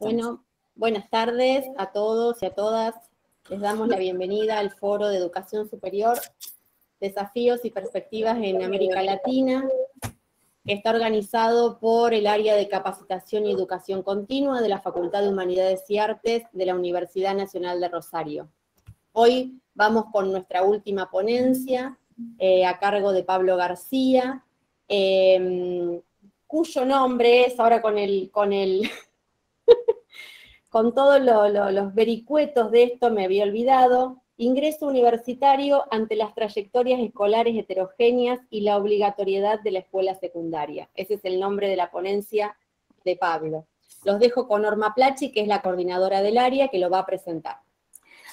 Bueno, buenas tardes a todos y a todas. Les damos la bienvenida al Foro de Educación Superior, Desafíos y Perspectivas en América Latina, que está organizado por el Área de Capacitación y Educación Continua de la Facultad de Humanidades y Artes de la Universidad Nacional de Rosario. Hoy vamos con nuestra última ponencia, a cargo de Pablo García, cuyo nombre es, ahora con todos los vericuetos de esto me había olvidado, Ingreso Universitario ante las trayectorias escolares heterogéneas y la obligatoriedad de la escuela secundaria. Ese es el nombre de la ponencia de Pablo. Los dejo con Norma Plachi, que es la coordinadora del área, que lo va a presentar.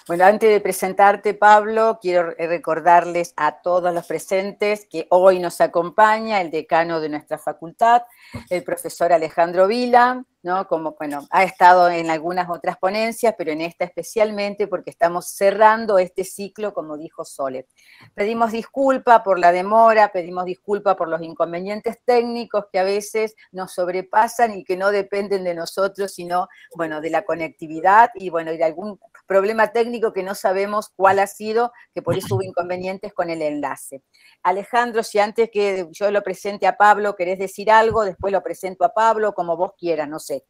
Bueno, antes de presentarte, Pablo, quiero recordarles a todos los presentes que hoy nos acompaña el decano de nuestra facultad, el profesor Alejandro Vila, ¿no? Como, bueno, ha estado en algunas otras ponencias, pero en esta especialmente porque estamos cerrando este ciclo, como dijo Solet. Pedimos disculpa por la demora, pedimos disculpa por los inconvenientes técnicos que a veces nos sobrepasan y que no dependen de nosotros, sino, bueno, de la conectividad y, bueno, y de algún problema técnico que no sabemos cuál ha sido, que por eso hubo inconvenientes con el enlace. Alejandro, si antes que yo lo presente a Pablo, querés decir algo, después lo presento a Pablo, como vos quieras, no sé.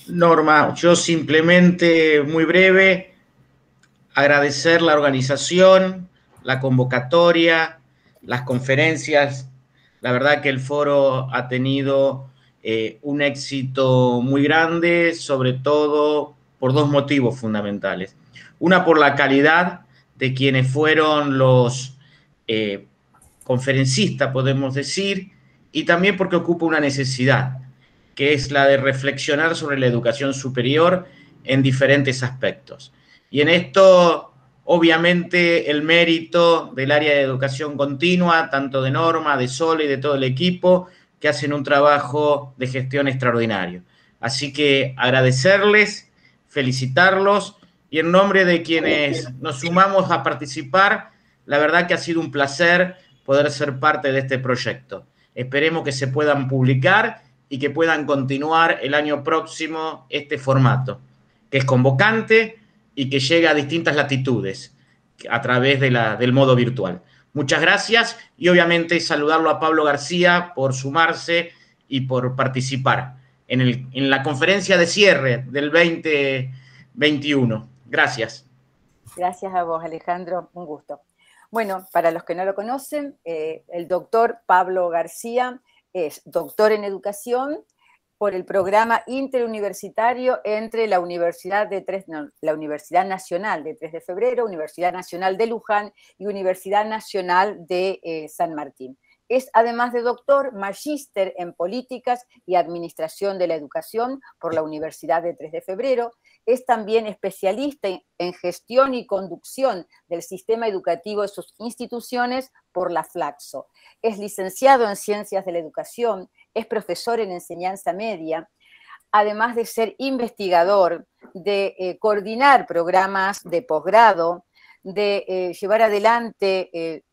Norma, yo simplemente, muy breve, agradecer la organización, la convocatoria, las conferencias. La verdad que el foro ha tenido un éxito muy grande, sobre todo por dos motivos fundamentales. Una, por la calidad de quienes fueron los conferencistas, podemos decir, y también porque ocupa una necesidad, que es la de reflexionar sobre la educación superior en diferentes aspectos. Y en esto, obviamente, el mérito del área de educación continua, tanto de Norma, de Sole y de todo el equipo, que hacen un trabajo de gestión extraordinario. Así que agradecerles, felicitarlos, y en nombre de quienes nos sumamos a participar, la verdad que ha sido un placer poder ser parte de este proyecto. Esperemos que se puedan publicar y que puedan continuar el año próximo este formato, que es convocante y que llega a distintas latitudes a través del modo virtual. Muchas gracias y obviamente saludarlo a Pablo García por sumarse y por participar en la conferencia de cierre del 2021. Gracias. Gracias a vos, Alejandro, un gusto. Bueno, para los que no lo conocen, el doctor Pablo García es doctor en educación por el programa interuniversitario entre la Universidad Nacional de 3 de Febrero, Universidad Nacional de Luján y Universidad Nacional de San Martín. Es, además de doctor, magíster en Políticas y Administración de la Educación por la Universidad de 3 de Febrero. Es también especialista en gestión y conducción del sistema educativo de sus instituciones por la Flaxo. Es licenciado en Ciencias de la Educación, es profesor en enseñanza media, además de ser investigador, de coordinar programas de posgrado, de llevar adelante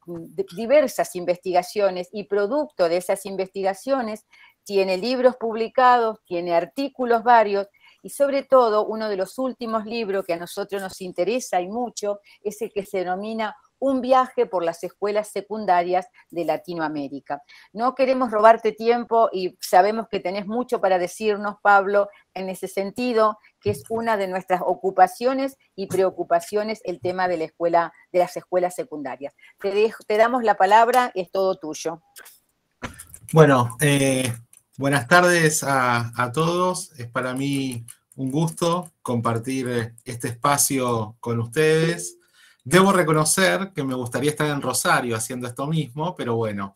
diversas investigaciones y producto de esas investigaciones tiene libros publicados, tiene artículos varios y sobre todo uno de los últimos libros que a nosotros nos interesa y mucho es el que se denomina Un viaje por las escuelas secundarias de Latinoamérica. No queremos robarte tiempo y sabemos que tenés mucho para decirnos, Pablo, en ese sentido, que es una de nuestras ocupaciones y preocupaciones el tema de la escuela, de las escuelas secundarias. Te damos la palabra, es todo tuyo. Bueno, buenas tardes a todos. Es para mí un gusto compartir este espacio con ustedes. Debo reconocer que me gustaría estar en Rosario haciendo esto mismo, pero bueno,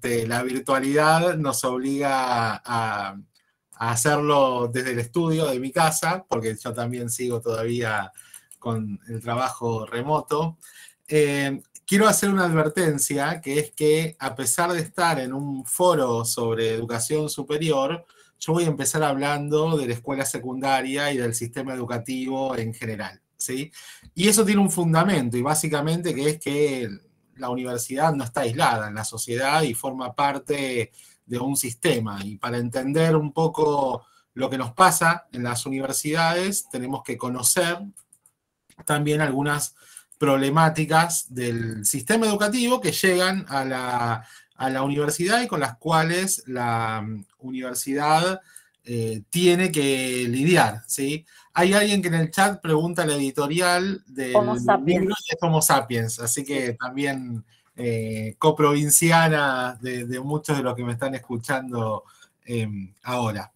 la virtualidad nos obliga a hacerlo desde el estudio de mi casa, porque yo también sigo todavía con el trabajo remoto. Quiero hacer una advertencia, que es que a pesar de estar en un foro sobre educación superior, yo voy a empezar hablando de la escuela secundaria y del sistema educativo en general, ¿sí? Y eso tiene un fundamento, y básicamente que es que la universidad no está aislada en la sociedad y forma parte de un sistema. Y para entender un poco lo que nos pasa en las universidades, tenemos que conocer también algunas problemáticas del sistema educativo que llegan a la universidad y con las cuales la universidad tiene que lidiar, ¿sí? Hay alguien que en el chat pregunta la editorial del libro y es Homo Sapiens, así que también coprovinciana de muchos de los que me están escuchando ahora.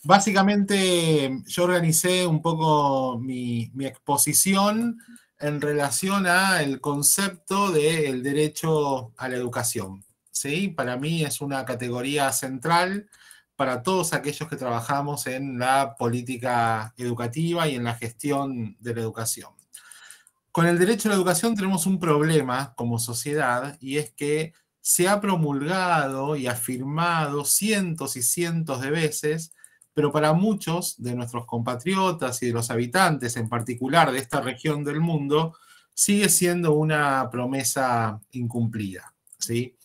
Básicamente yo organicé un poco mi exposición en relación al concepto del derecho a la educación, ¿sí? Para mí es una categoría central para todos aquellos que trabajamos en la política educativa y en la gestión de la educación. Con el derecho a la educación tenemos un problema como sociedad, y es que se ha promulgado y afirmado cientos y cientos de veces, pero para muchos de nuestros compatriotas y de los habitantes, en particular de esta región del mundo, sigue siendo una promesa incumplida, ¿sí?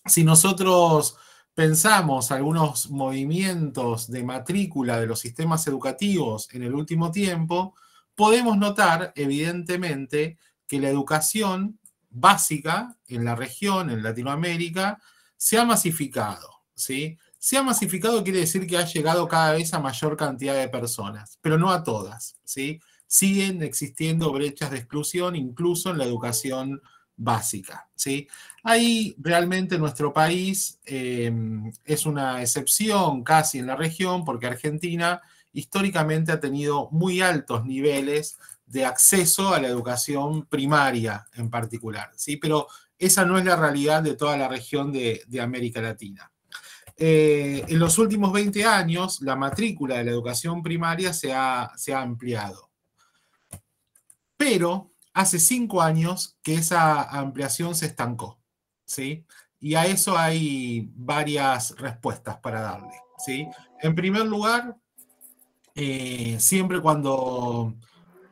Si nosotros pensamos algunos movimientos de matrícula de los sistemas educativos en el último tiempo, podemos notar evidentemente que la educación básica en la región, en Latinoamérica, se ha masificado, ¿sí? Se ha masificado quiere decir que ha llegado cada vez a mayor cantidad de personas, pero no a todas, ¿sí? Siguen existiendo brechas de exclusión, incluso en la educación básica, ¿sí? Ahí realmente nuestro país es una excepción casi en la región, porque Argentina históricamente ha tenido muy altos niveles de acceso a la educación primaria en particular, ¿sí? Pero esa no es la realidad de toda la región de América Latina. En los últimos 20 años, la matrícula de la educación primaria se ha ampliado. Pero hace 5 años que esa ampliación se estancó, ¿sí? Y a eso hay varias respuestas para darle, ¿sí? En primer lugar, siempre cuando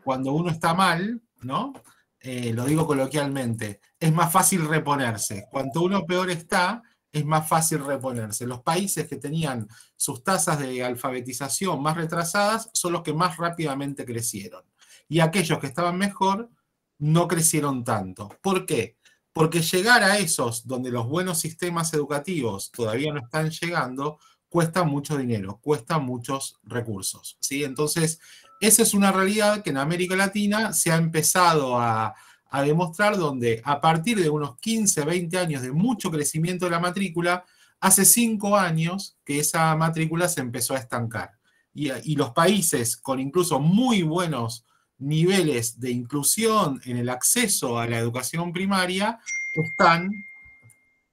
uno está mal, ¿no? Lo digo coloquialmente, es más fácil reponerse. Cuanto uno peor está, es más fácil reponerse. Los países que tenían sus tasas de alfabetización más retrasadas son los que más rápidamente crecieron. Y aquellos que estaban mejor no crecieron tanto. ¿Por qué? Porque llegar a esos donde los buenos sistemas educativos todavía no están llegando, cuesta mucho dinero, cuesta muchos recursos, ¿sí? Entonces, esa es una realidad que en América Latina se ha empezado a demostrar, donde a partir de unos 15, 20 años de mucho crecimiento de la matrícula, hace 5 años que esa matrícula se empezó a estancar. Y los países con incluso muy buenos niveles de inclusión en el acceso a la educación primaria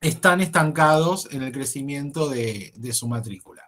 están estancados en el crecimiento de su matrícula.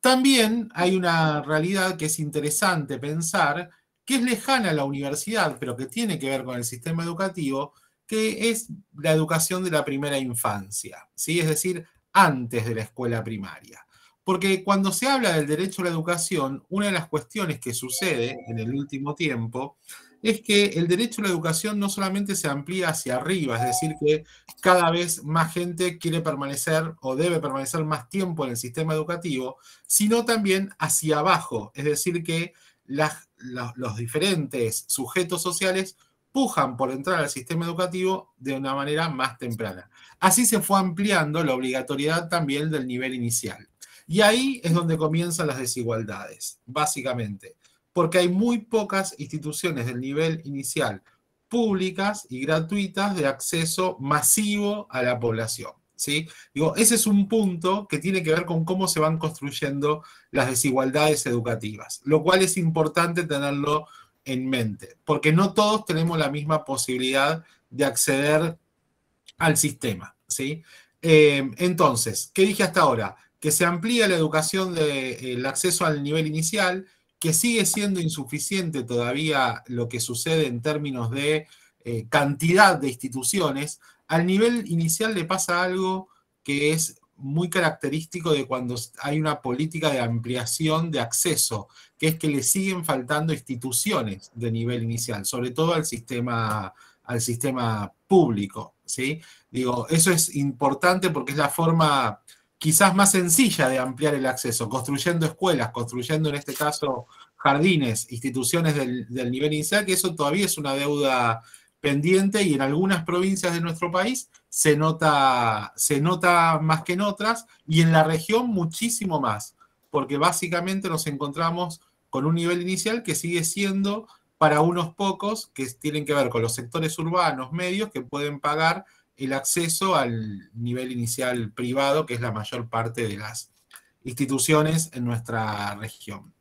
También hay una realidad que es interesante pensar, que es lejana a la universidad, pero que tiene que ver con el sistema educativo, que es la educación de la primera infancia, ¿sí? Es decir, antes de la escuela primaria. Porque cuando se habla del derecho a la educación, una de las cuestiones que sucede en el último tiempo es que el derecho a la educación no solamente se amplía hacia arriba, es decir, que cada vez más gente quiere permanecer o debe permanecer más tiempo en el sistema educativo, sino también hacia abajo, es decir, que los diferentes sujetos sociales pujan por entrar al sistema educativo de una manera más temprana. Así se fue ampliando la obligatoriedad también del nivel inicial. Y ahí es donde comienzan las desigualdades, básicamente, porque hay muy pocas instituciones del nivel inicial públicas y gratuitas de acceso masivo a la población, ¿sí? Digo, ese es un punto que tiene que ver con cómo se van construyendo las desigualdades educativas, lo cual es importante tenerlo en mente, porque no todos tenemos la misma posibilidad de acceder al sistema, ¿sí? Entonces, ¿qué dije hasta ahora? Que se amplía la educación el acceso al nivel inicial, que sigue siendo insuficiente todavía lo que sucede en términos de cantidad de instituciones. Al nivel inicial le pasa algo que es muy característico de cuando hay una política de ampliación de acceso, que es que le siguen faltando instituciones de nivel inicial, sobre todo al sistema público. ¿sí? Digo, eso es importante porque es la forma quizás más sencilla de ampliar el acceso, construyendo escuelas, construyendo en este caso jardines, instituciones del nivel inicial, que eso todavía es una deuda pendiente y en algunas provincias de nuestro país se nota más que en otras y en la región muchísimo más, porque básicamente nos encontramos con un nivel inicial que sigue siendo para unos pocos que tienen que ver con los sectores urbanos medios que pueden pagar el acceso al nivel inicial privado, que es la mayor parte de las instituciones en nuestra región.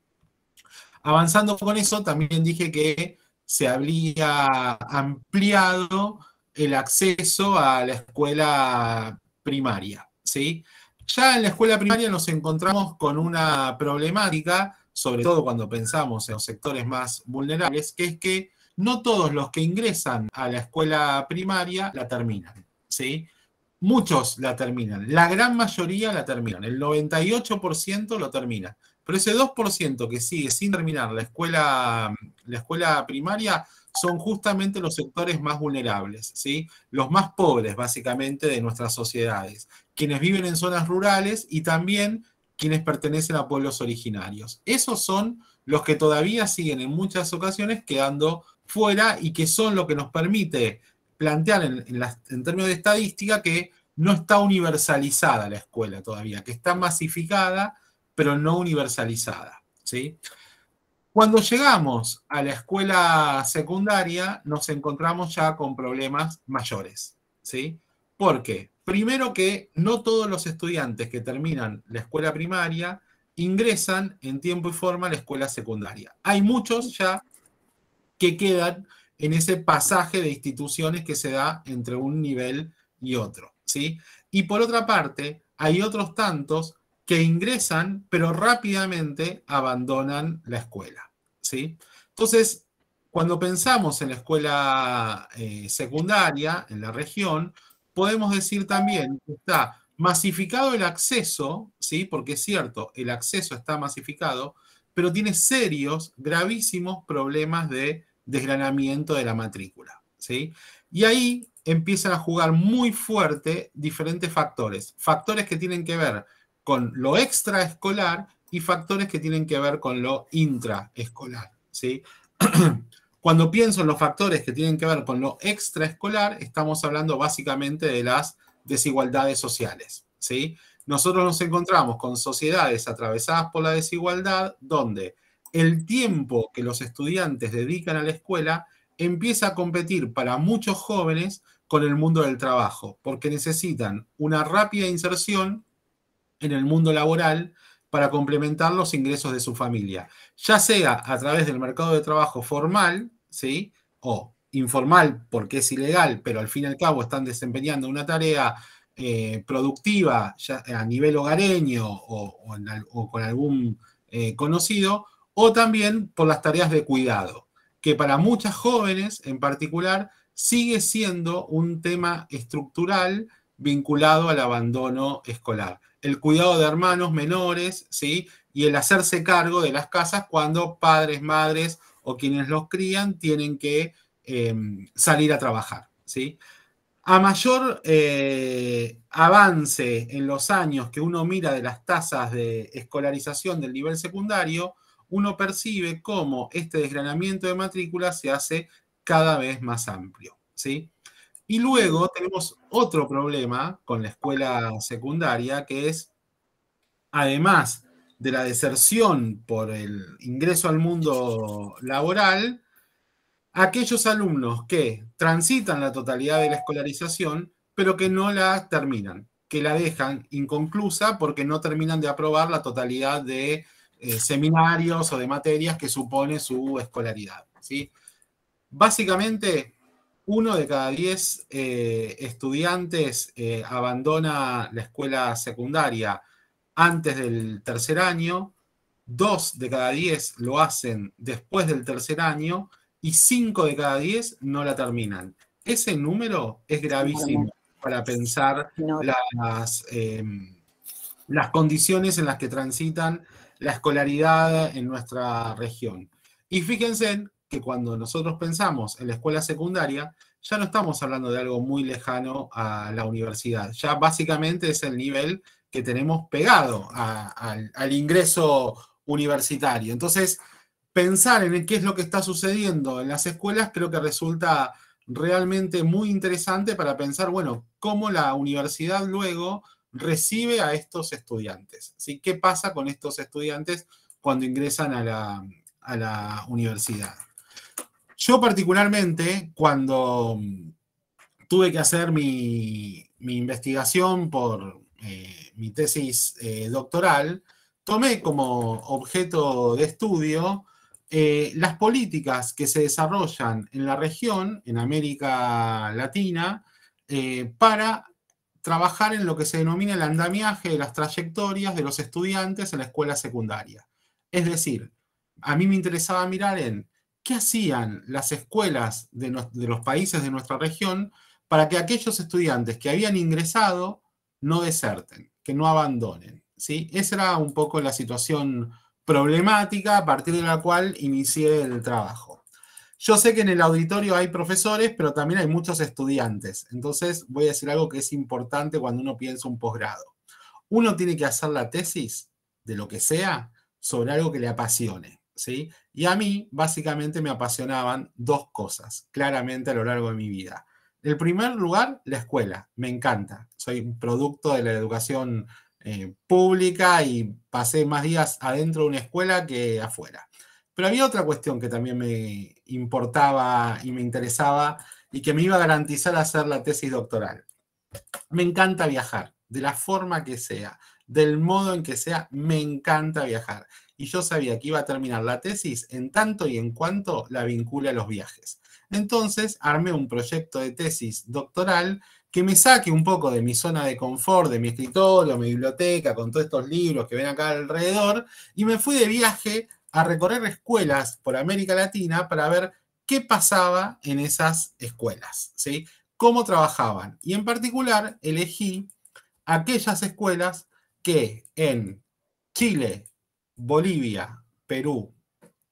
Avanzando con eso, también dije que se habría ampliado el acceso a la escuela primaria, ¿sí? Ya en la escuela primaria nos encontramos con una problemática, sobre todo cuando pensamos en los sectores más vulnerables, que es que no todos los que ingresan a la escuela primaria la terminan, ¿sí? Muchos la terminan, la gran mayoría la terminan, el 98% lo termina. Pero ese 2% que sigue sin terminar la escuela primaria son justamente los sectores más vulnerables, ¿sí? Los más pobres, básicamente, de nuestras sociedades. Quienes viven en zonas rurales y también quienes pertenecen a pueblos originarios. Esos son los que todavía siguen en muchas ocasiones quedando fuera y que son lo que nos permite plantear en términos de estadística que no está universalizada la escuela todavía, que está masificada, pero no universalizada, ¿sí? Cuando llegamos a la escuela secundaria, nos encontramos ya con problemas mayores, ¿sí? ¿Por qué? Primero que no todos los estudiantes que terminan la escuela primaria ingresan en tiempo y forma a la escuela secundaria. Hay muchos ya que quedan en ese pasaje de instituciones que se da entre un nivel y otro, ¿sí? Y por otra parte, hay otros tantos que ingresan, pero rápidamente abandonan la escuela, ¿sí? Entonces, cuando pensamos en la escuela secundaria, en la región, podemos decir también que está masificado el acceso, ¿sí? Porque es cierto, el acceso está masificado, pero tiene serios, gravísimos problemas de desgranamiento de la matrícula, ¿sí? Y ahí empiezan a jugar muy fuerte diferentes factores. Factores que tienen que ver con lo extraescolar y factores que tienen que ver con lo intraescolar, ¿sí? Cuando pienso en los factores que tienen que ver con lo extraescolar, estamos hablando básicamente de las desigualdades sociales, ¿sí? Nosotros nos encontramos con sociedades atravesadas por la desigualdad, donde el tiempo que los estudiantes dedican a la escuela empieza a competir para muchos jóvenes con el mundo del trabajo, porque necesitan una rápida inserción en el mundo laboral para complementar los ingresos de su familia, ya sea a través del mercado de trabajo formal, ¿sí? O informal porque es ilegal, pero al fin y al cabo están desempeñando una tarea productiva ya a nivel hogareño o con algún conocido, o también por las tareas de cuidado, que para muchas jóvenes en particular sigue siendo un tema estructural vinculado al abandono escolar. El cuidado de hermanos menores, ¿sí? Y el hacerse cargo de las casas cuando padres, madres o quienes los crían tienen que salir a trabajar, ¿sí? A mayor avance en los años que uno mira de las tasas de escolarización del nivel secundario, uno percibe cómo este desgranamiento de matrícula se hace cada vez más amplio, ¿sí? Y luego tenemos otro problema con la escuela secundaria, que es, además de la deserción por el ingreso al mundo laboral, aquellos alumnos que transitan la totalidad de la escolarización, pero que no la terminan, que la dejan inconclusa porque no terminan de aprobar la totalidad de seminarios o de materias que supone su escolaridad, ¿sí? Básicamente, 1 de cada 10 estudiantes abandona la escuela secundaria antes del tercer año, 2 de cada 10 lo hacen después del tercer año y 5 de cada 10 no la terminan. Ese número es gravísimo para pensar las condiciones en las que transitan la escolaridad en nuestra región. Y fíjense que cuando nosotros pensamos en la escuela secundaria, ya no estamos hablando de algo muy lejano a la universidad. Ya básicamente es el nivel que tenemos pegado al ingreso universitario. Entonces, pensar en qué es lo que está sucediendo en las escuelas creo que resulta realmente muy interesante para pensar, bueno, cómo la universidad luego recibe a estos estudiantes, ¿sí? ¿Qué pasa con estos estudiantes cuando ingresan a la universidad? Yo particularmente, cuando tuve que hacer mi investigación por mi tesis doctoral, tomé como objeto de estudio las políticas que se desarrollan en la región, en América Latina, para trabajar en lo que se denomina el andamiaje de las trayectorias de los estudiantes en la escuela secundaria. Es decir, a mí me interesaba mirar en qué hacían las escuelas de los países de nuestra región para que aquellos estudiantes que habían ingresado no deserten, que no abandonen, ¿sí? Esa era un poco la situación problemática a partir de la cual inicié el trabajo. Yo sé que en el auditorio hay profesores, pero también hay muchos estudiantes. Entonces voy a decir algo que es importante cuando uno piensa un posgrado. Uno tiene que hacer la tesis de lo que sea sobre algo que le apasione, ¿sí? Y a mí, básicamente, me apasionaban dos cosas, claramente a lo largo de mi vida. En primer lugar, la escuela. Me encanta. Soy un producto de la educación pública y pasé más días adentro de una escuela que afuera. Pero había otra cuestión que también me importaba y me interesaba y que me iba a garantizar hacer la tesis doctoral. Me encanta viajar, de la forma que sea, del modo en que sea, me encanta viajar. Y yo sabía que iba a terminar la tesis en tanto y en cuanto la vincule a los viajes. Entonces armé un proyecto de tesis doctoral que me saque un poco de mi zona de confort, de mi escritorio, mi biblioteca, con todos estos libros que ven acá alrededor, y me fui de viaje a recorrer escuelas por América Latina para ver qué pasaba en esas escuelas, ¿sí? Cómo trabajaban. Y en particular elegí aquellas escuelas que en Chile, Bolivia, Perú,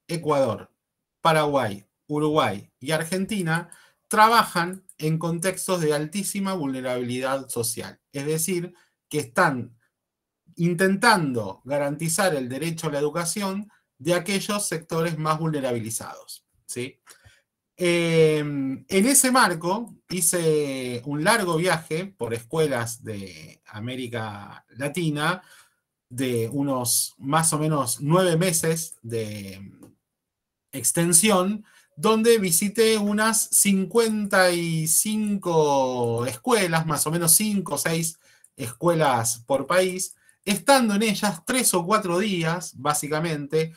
Ecuador, Paraguay, Uruguay y Argentina trabajan en contextos de altísima vulnerabilidad social. Es decir, que están intentando garantizar el derecho a la educación de aquellos sectores más vulnerabilizados, ¿sí? En ese marco hice un largo viaje por escuelas de América Latina de unos más o menos 9 meses de extensión, donde visité unas 55 escuelas, más o menos 5 o 6 escuelas por país, estando en ellas 3 o 4 días, básicamente,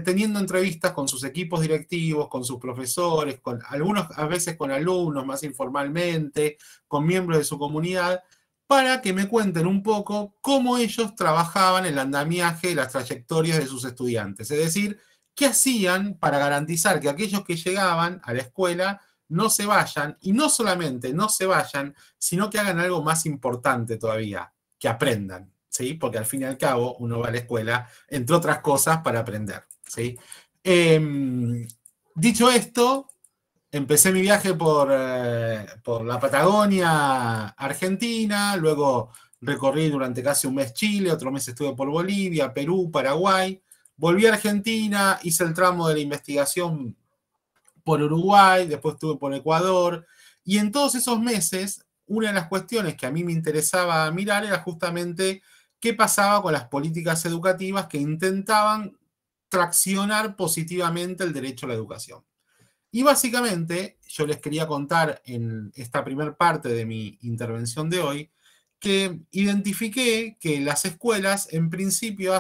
teniendo entrevistas con sus equipos directivos, con sus profesores, con algunos a veces con alumnos más informalmente, con miembros de su comunidad, para que me cuenten un poco cómo ellos trabajaban el andamiaje de las trayectorias de sus estudiantes. Es decir, qué hacían para garantizar que aquellos que llegaban a la escuela no se vayan, y no solamente no se vayan, sino que hagan algo más importante todavía, que aprendan, ¿sí? Porque al fin y al cabo uno va a la escuela, entre otras cosas, para aprender, ¿sí? Dicho esto, empecé mi viaje por la Patagonia Argentina, luego recorrí durante casi un mes Chile, otro mes estuve por Bolivia, Perú, Paraguay, volví a Argentina, hice el tramo de la investigación por Uruguay, después estuve por Ecuador, y en todos esos meses, una de las cuestiones que a mí me interesaba mirar era justamente qué pasaba con las políticas educativas que intentaban traccionar positivamente el derecho a la educación. Y básicamente yo les quería contar en esta primera parte de mi intervención de hoy que identifiqué que las escuelas en principio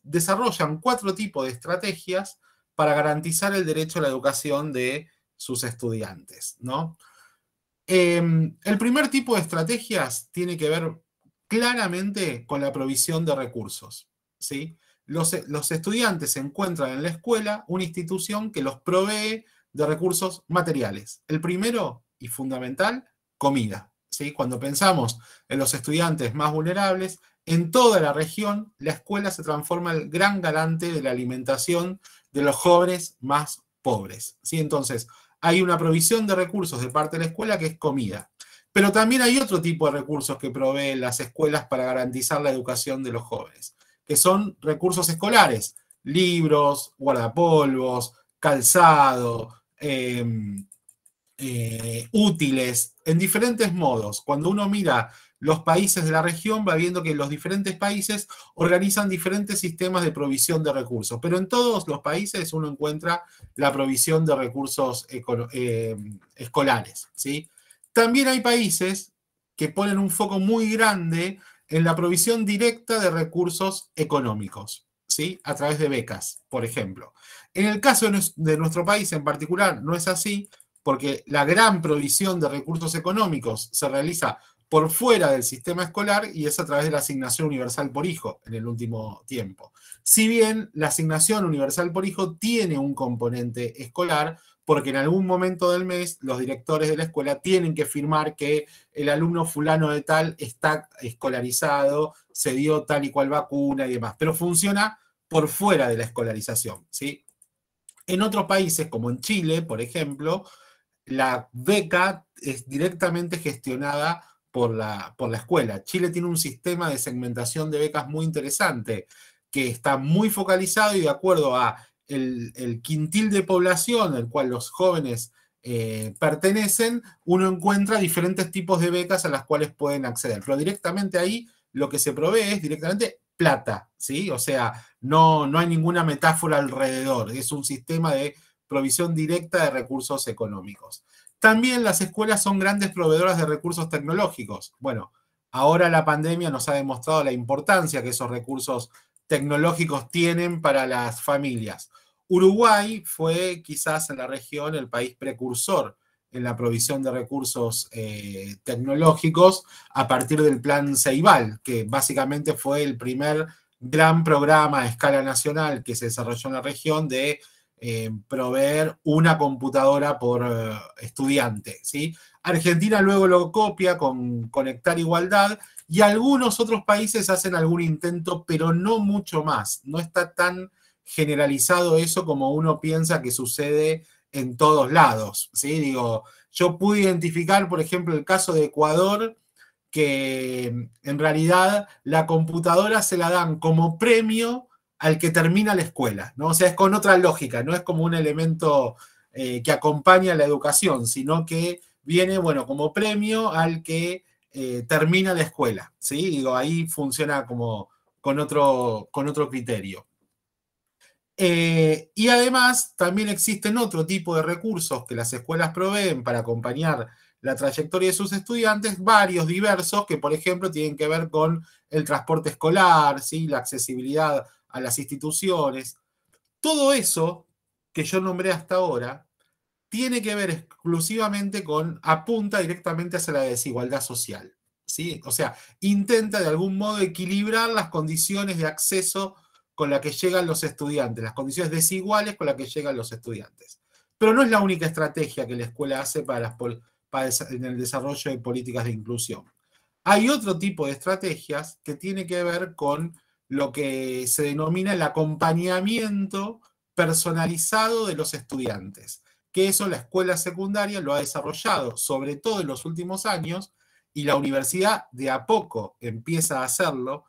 desarrollan 4 tipos de estrategias para garantizar el derecho a la educación de sus estudiantes, ¿no? El primer tipo de estrategias tiene que ver claramente con la provisión de recursos, ¿sí? Los estudiantes encuentran en la escuela una institución que los provee de recursos materiales. El primero y fundamental, comida, ¿sí? Cuando pensamos en los estudiantes más vulnerables, en toda la región, la escuela se transforma en el gran garante de la alimentación de los jóvenes más pobres, ¿sí? Entonces, hay una provisión de recursos de parte de la escuela que es comida. Pero también hay otro tipo de recursos que proveen las escuelas para garantizar la educación de los jóvenes, que son recursos escolares, libros, guardapolvos, calzado, útiles, en diferentes modos. Cuando uno mira los países de la región, va viendo que los diferentes países organizan diferentes sistemas de provisión de recursos, pero en todos los países uno encuentra la provisión de recursos escolares, ¿sí? También hay países que ponen un foco muy grande en la provisión directa de recursos económicos, ¿sí? A través de becas, por ejemplo. En el caso de nuestro país en particular no es así, porque la gran provisión de recursos económicos se realiza por fuera del sistema escolar y es a través de la asignación universal por hijo en el último tiempo. Si bien la asignación universal por hijo tiene un componente escolar, porque en algún momento del mes los directores de la escuela tienen que firmar que el alumno fulano de tal está escolarizado, se dio tal y cual vacuna y demás, pero funciona por fuera de la escolarización, ¿sí? En otros países, como en Chile, por ejemplo, la beca es directamente gestionada por la escuela. Chile tiene un sistema de segmentación de becas muy interesante, que está muy focalizado y de acuerdo a el quintil de población al cual los jóvenes pertenecen, uno encuentra diferentes tipos de becas a las cuales pueden acceder. Pero directamente ahí lo que se provee es directamente plata, ¿sí? O sea, no hay ninguna metáfora alrededor. Es un sistema de provisión directa de recursos económicos. También las escuelas son grandes proveedoras de recursos tecnológicos. Bueno, ahora la pandemia nos ha demostrado la importancia que esos recursos tecnológicos tienen para las familias. Uruguay fue quizás en la región el país precursor en la provisión de recursos tecnológicos a partir del Plan Ceibal, que básicamente fue el primer gran programa a escala nacional que se desarrolló en la región de proveer una computadora por estudiante, ¿sí? Argentina luego lo copia con Conectar Igualdad y algunos otros países hacen algún intento, pero no mucho más. No está tan generalizado eso como uno piensa que sucede en todos lados, ¿sí? Digo, yo pude identificar, por ejemplo, el caso de Ecuador, que en realidad la computadora se la dan como premio al que termina la escuela, ¿no? O sea, es con otra lógica, no es como un elemento que acompaña la educación, sino que viene, bueno, como premio al que termina la escuela, ¿sí? Digo, ahí funciona como con otro criterio. Y además también existen otro tipo de recursos que las escuelas proveen para acompañar la trayectoria de sus estudiantes, varios, diversos, que por ejemplo tienen que ver con el transporte escolar, ¿sí? La accesibilidad a las instituciones. Todo eso que yo nombré hasta ahora tiene que ver exclusivamente apunta directamente hacia la desigualdad social, ¿sí? O sea, intenta de algún modo equilibrar las condiciones de acceso con las que llegan los estudiantes, las condiciones desiguales con las que llegan los estudiantes. Pero no es la única estrategia que la escuela hace en el desarrollo de políticas de inclusión. Hay otro tipo de estrategias que tiene que ver con lo que se denomina el acompañamiento personalizado de los estudiantes, que eso la escuela secundaria lo ha desarrollado, sobre todo en los últimos años, y la universidad de a poco empieza a hacerlo,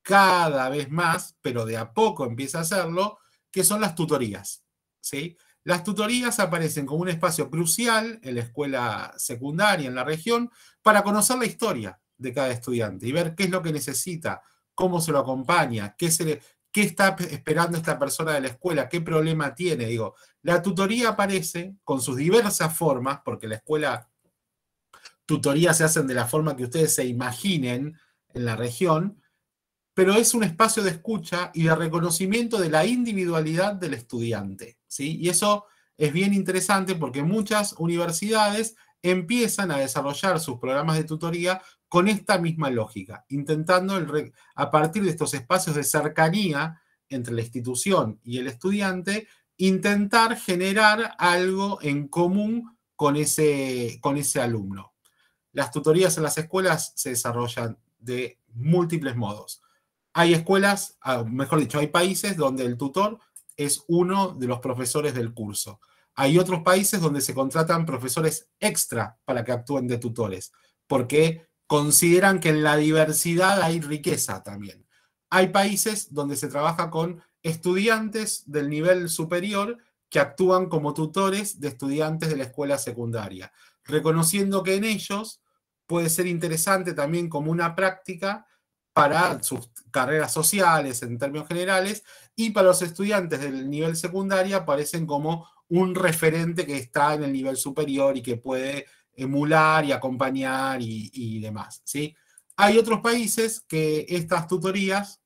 cada vez más, pero de a poco empieza a hacerlo, que son las tutorías, ¿sí? Las tutorías aparecen como un espacio crucial en la escuela secundaria, en la región, para conocer la historia de cada estudiante y ver qué es lo que necesita, cómo se lo acompaña, qué está esperando esta persona de la escuela, qué problema tiene. Digo, la tutoría aparece con sus diversas formas, porque la escuela, tutorías se hacen de la forma que ustedes se imaginen en la región, pero es un espacio de escucha y de reconocimiento de la individualidad del estudiante, ¿sí? Y eso es bien interesante porque muchas universidades empiezan a desarrollar sus programas de tutoría con esta misma lógica, intentando a partir de estos espacios de cercanía entre la institución y el estudiante, intentar generar algo en común con ese alumno. Las tutorías en las escuelas se desarrollan de múltiples modos. Hay mejor dicho, hay países donde el tutor es uno de los profesores del curso. Hay otros países donde se contratan profesores extra para que actúen de tutores, porque consideran que en la diversidad hay riqueza también. Hay países donde se trabaja con estudiantes del nivel superior que actúan como tutores de estudiantes de la escuela secundaria, reconociendo que en ellos puede ser interesante también como una práctica para sus carreras sociales en términos generales, y para los estudiantes del nivel secundaria aparecen como un referente que está en el nivel superior y que puede emular y acompañar y demás, ¿sí? Hay otros países que estas tutorías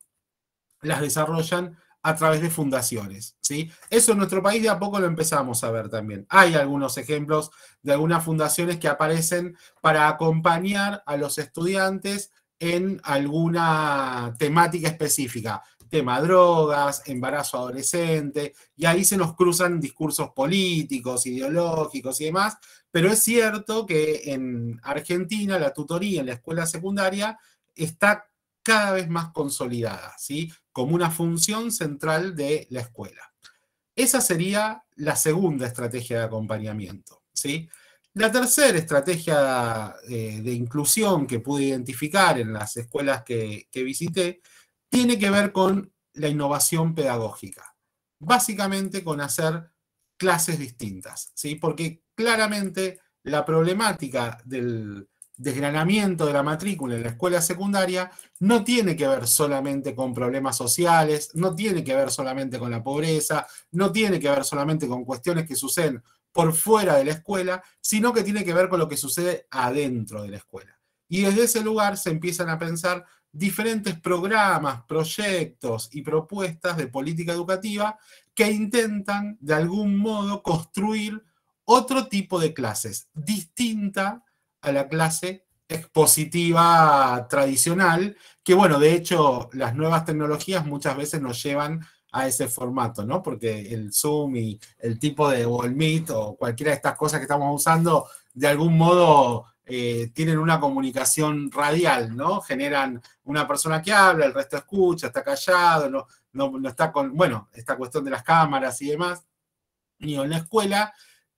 las desarrollan a través de fundaciones, ¿sí? Eso en nuestro país de a poco lo empezamos a ver también. Hay algunos ejemplos de algunas fundaciones que aparecen para acompañar a los estudiantes en alguna temática específica, tema drogas, embarazo adolescente, y ahí se nos cruzan discursos políticos, ideológicos y demás, pero es cierto que en Argentina la tutoría en la escuela secundaria está cada vez más consolidada, ¿sí? Como una función central de la escuela. Esa sería la segunda estrategia de acompañamiento, ¿sí? La tercera estrategia de inclusión que pude identificar en las escuelas que visité tiene que ver con la innovación pedagógica. Básicamente con hacer clases distintas, ¿sí? Porque claramente la problemática del desgranamiento de la matrícula en la escuela secundaria no tiene que ver solamente con problemas sociales, no tiene que ver solamente con la pobreza, no tiene que ver solamente con cuestiones que suceden por fuera de la escuela, sino que tiene que ver con lo que sucede adentro de la escuela. Y desde ese lugar se empiezan a pensar diferentes programas, proyectos y propuestas de política educativa que intentan de algún modo construir otro tipo de clases, distinta a la clase expositiva tradicional, que bueno, de hecho las nuevas tecnologías muchas veces nos llevan a ese formato, ¿no? Porque el Zoom y el tipo de, o el Meet o cualquiera de estas cosas que estamos usando, de algún modo tienen una comunicación radial, ¿no? Generan una persona que habla, el resto escucha, está callado, no está con, bueno, esta cuestión de las cámaras y demás. Y en la escuela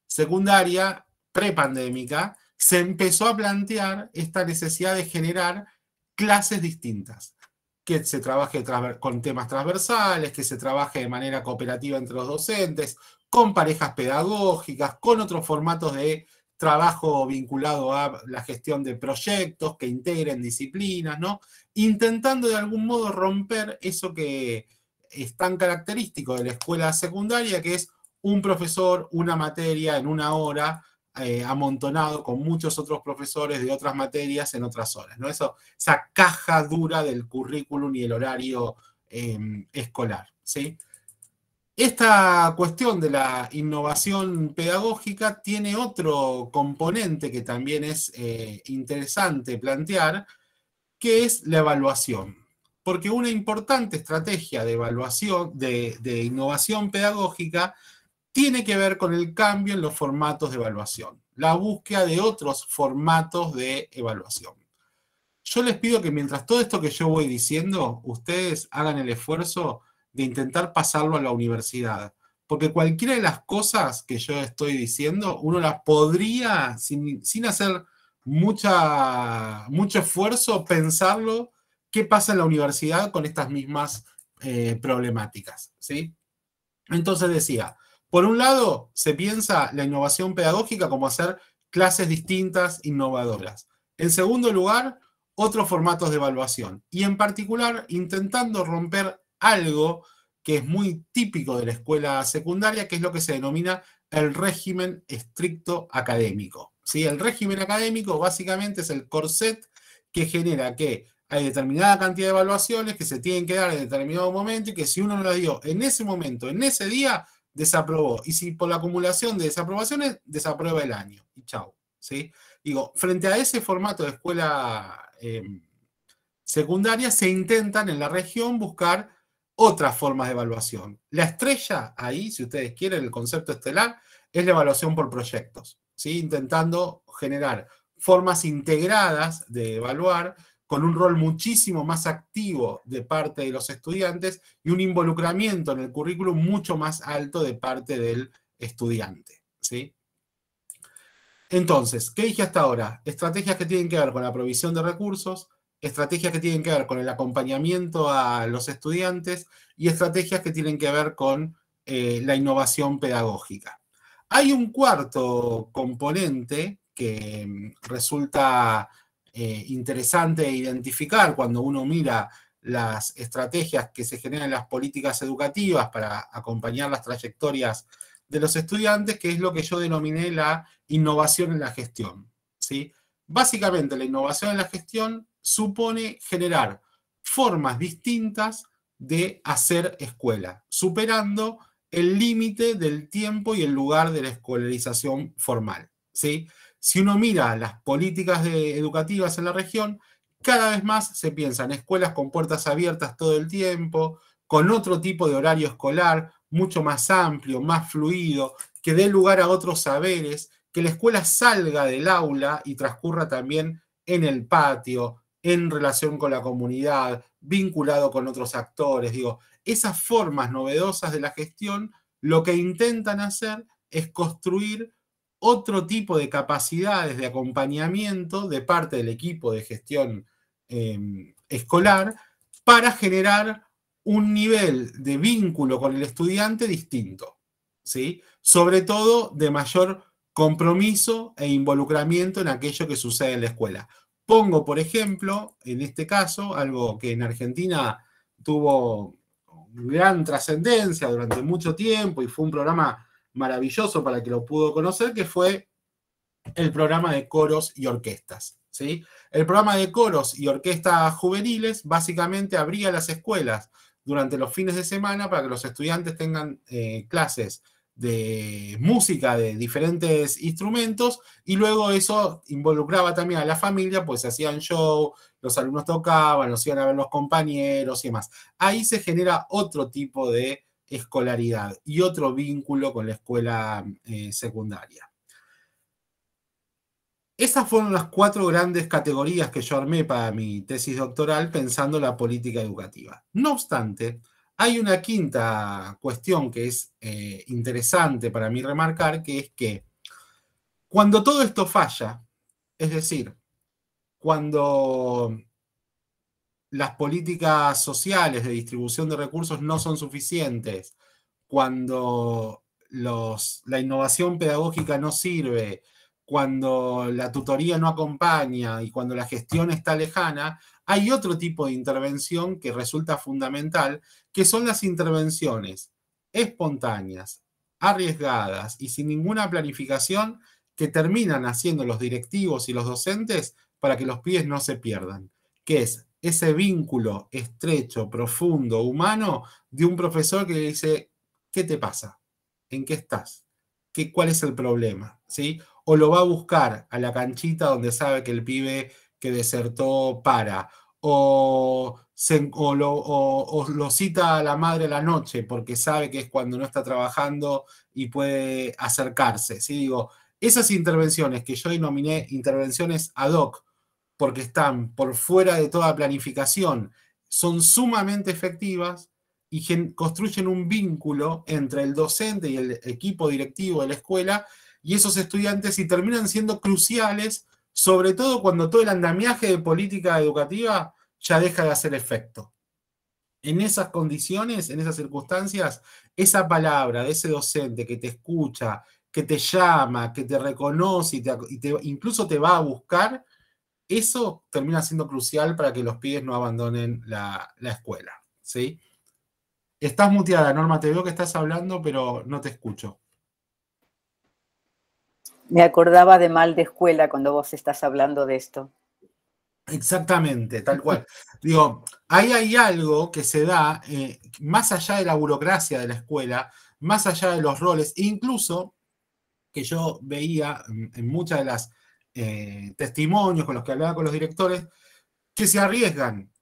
secundaria, prepandémica, se empezó a plantear esta necesidad de generar clases distintas, que se trabaje con temas transversales, que se trabaje de manera cooperativa entre los docentes, con parejas pedagógicas, con otros formatos de trabajo vinculado a la gestión de proyectos que integren disciplinas, ¿no? Intentando de algún modo romper eso que es tan característico de la escuela secundaria, que es un profesor, una materia en una hora, amontonado con muchos otros profesores de otras materias en otras horas, ¿no? Esa caja dura del currículum y el horario escolar, ¿sí? Esta cuestión de la innovación pedagógica tiene otro componente que también es interesante plantear, que es la evaluación. Porque una importante estrategia de evaluación, de innovación pedagógica, tiene que ver con el cambio en los formatos de evaluación, la búsqueda de otros formatos de evaluación. Yo les pido que mientras todo esto que yo voy diciendo, ustedes hagan el esfuerzo de intentar pasarlo a la universidad, porque cualquiera de las cosas que yo estoy diciendo, uno las podría, sin hacer mucho esfuerzo, pensarlo, qué pasa en la universidad con estas mismas problemáticas, ¿sí? Entonces decía, por un lado, se piensa la innovación pedagógica como hacer clases distintas, innovadoras. En segundo lugar, otros formatos de evaluación. Y en particular, intentando romper algo que es muy típico de la escuela secundaria, que es lo que se denomina el régimen estricto académico. ¿Sí? El régimen académico básicamente es el corset que genera que hay determinada cantidad de evaluaciones que se tienen que dar en determinado momento y que si uno no las dio en ese momento, en ese día, desaprobó. Y si por la acumulación de desaprobaciones, desaprueba el año. Y chau. ¿Sí? Digo, frente a ese formato de escuela secundaria, se intentan en la región buscar otras formas de evaluación. La estrella ahí, si ustedes quieren, el concepto estelar, es la evaluación por proyectos. ¿Sí? Intentando generar formas integradas de evaluar con un rol muchísimo más activo de parte de los estudiantes y un involucramiento en el currículum mucho más alto de parte del estudiante. ¿sí? Entonces, ¿qué dije hasta ahora? Estrategias que tienen que ver con la provisión de recursos, estrategias que tienen que ver con el acompañamiento a los estudiantes y estrategias que tienen que ver con la innovación pedagógica. Hay un cuarto componente que resulta interesante identificar cuando uno mira las estrategias que se generan en las políticas educativas para acompañar las trayectorias de los estudiantes, que es lo que yo denominé la innovación en la gestión, ¿sí? Básicamente, la innovación en la gestión supone generar formas distintas de hacer escuela, superando el límite del tiempo y el lugar de la escolarización formal, ¿sí? Si uno mira las políticas educativas en la región, cada vez más se piensa en escuelas con puertas abiertas todo el tiempo, con otro tipo de horario escolar, mucho más amplio, más fluido, que dé lugar a otros saberes, que la escuela salga del aula y transcurra también en el patio, en relación con la comunidad, vinculado con otros actores. Digo, esas formas novedosas de la gestión lo que intentan hacer es construir otro tipo de capacidades de acompañamiento de parte del equipo de gestión escolar para generar un nivel de vínculo con el estudiante distinto, ¿sí? Sobre todo de mayor compromiso e involucramiento en aquello que sucede en la escuela. Pongo, por ejemplo, en este caso, algo que en Argentina tuvo gran trascendencia durante mucho tiempo y fue un programa maravilloso para el que lo pudo conocer, que fue el programa de coros y orquestas, ¿sí? El programa de coros y orquestas juveniles básicamente abría las escuelas durante los fines de semana para que los estudiantes tengan clases de música de diferentes instrumentos y luego eso involucraba también a la familia, pues se hacían show, los alumnos tocaban, los iban a ver los compañeros y demás. Ahí se genera otro tipo de escolaridad y otro vínculo con la escuela secundaria. Esas fueron las 4 grandes categorías que yo armé para mi tesis doctoral pensando la política educativa. No obstante, hay una quinta cuestión que es interesante para mí remarcar, que es que cuando todo esto falla, es decir, cuando las políticas sociales de distribución de recursos no son suficientes, cuando la innovación pedagógica no sirve, cuando la tutoría no acompaña y cuando la gestión está lejana, hay otro tipo de intervención que resulta fundamental, que son las intervenciones espontáneas, arriesgadas y sin ninguna planificación que terminan haciendo los directivos y los docentes para que los pibes no se pierdan, que es ese vínculo estrecho, profundo, humano de un profesor que le dice, ¿qué te pasa? ¿En qué estás? ¿Cuál es el problema? ¿Sí? O lo va a buscar a la canchita donde sabe que el pibe que desertó para, o lo cita a la madre a la noche porque sabe que es cuando no está trabajando y puede acercarse. ¿Sí? Digo, esas intervenciones que yo denominé intervenciones ad hoc, porque están por fuera de toda planificación, son sumamente efectivas y construyen un vínculo entre el docente y el equipo directivo de la escuela y esos estudiantes y terminan siendo cruciales, sobre todo cuando todo el andamiaje de política educativa ya deja de hacer efecto. En esas condiciones, en esas circunstancias, esa palabra de ese docente que te escucha, que te llama, que te reconoce incluso te va a buscar, eso termina siendo crucial para que los pibes no abandonen la escuela, ¿sí? Estás muteada, Norma, te veo que estás hablando, pero no te escucho. Me acordaba de Mal de Escuela cuando vos estás hablando de esto. Exactamente, tal cual. Digo, ahí hay algo que se da más allá de la burocracia de la escuela, más allá de los roles, incluso que yo veía en muchas de las testimonios con los que hablaba con los directores, que se arriesgan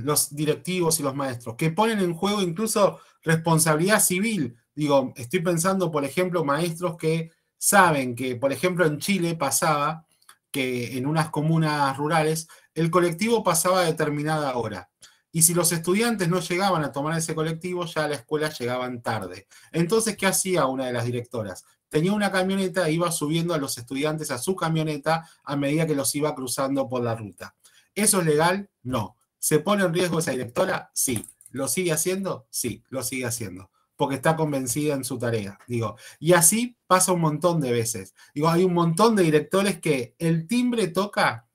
los directivos y los maestros, que ponen en juego incluso responsabilidad civil. Digo, estoy pensando, por ejemplo, maestros que saben que, por ejemplo, en Chile pasaba que en unas comunas rurales el colectivo pasaba a determinada hora. Y si los estudiantes no llegaban a tomar ese colectivo, ya a la escuela llegaban tarde. Entonces, ¿qué hacía una de las directoras? tenía una camioneta e iba subiendo a los estudiantes a su camioneta a medida que los iba cruzando por la ruta. ¿Eso es legal? No. ¿Se pone en riesgo esa directora? Sí. ¿Lo sigue haciendo? Sí, lo sigue haciendo, porque está convencida en su tarea. Digo, y así pasa un montón de veces. Digo, hay un montón de directores que el timbre toca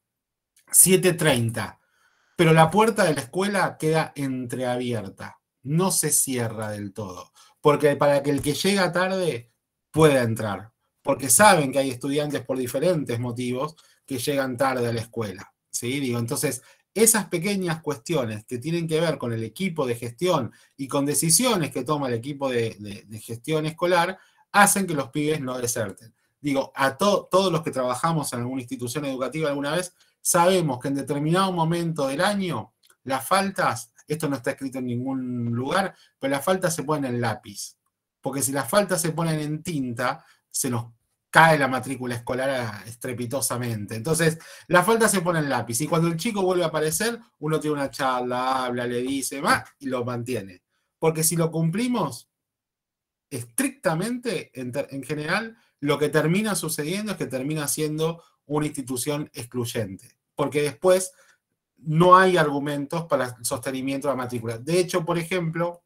7:30, pero la puerta de la escuela queda entreabierta, no se cierra del todo, porque para que el que llega tarde pueda entrar, porque saben que hay estudiantes por diferentes motivos que llegan tarde a la escuela, ¿sí? Digo, entonces, esas pequeñas cuestiones que tienen que ver con el equipo de gestión y con decisiones que toma el equipo de gestión escolar, hacen que los pibes no deserten. Digo, a todos los que trabajamos en alguna institución educativa alguna vez, sabemos que en determinado momento del año las faltas, esto no está escrito en ningún lugar, pero las faltas se ponen en lápiz. Porque si las faltas se ponen en tinta, se nos cae la matrícula escolar estrepitosamente. Entonces, la falta se pone en lápiz. Y cuando el chico vuelve a aparecer, uno tiene una charla, habla, le dice, va, y lo mantiene. Porque si lo cumplimos estrictamente, en general, lo que termina sucediendo es que termina siendo una institución excluyente. Porque después no hay argumentos para el sostenimiento de la matrícula. De hecho, por ejemplo,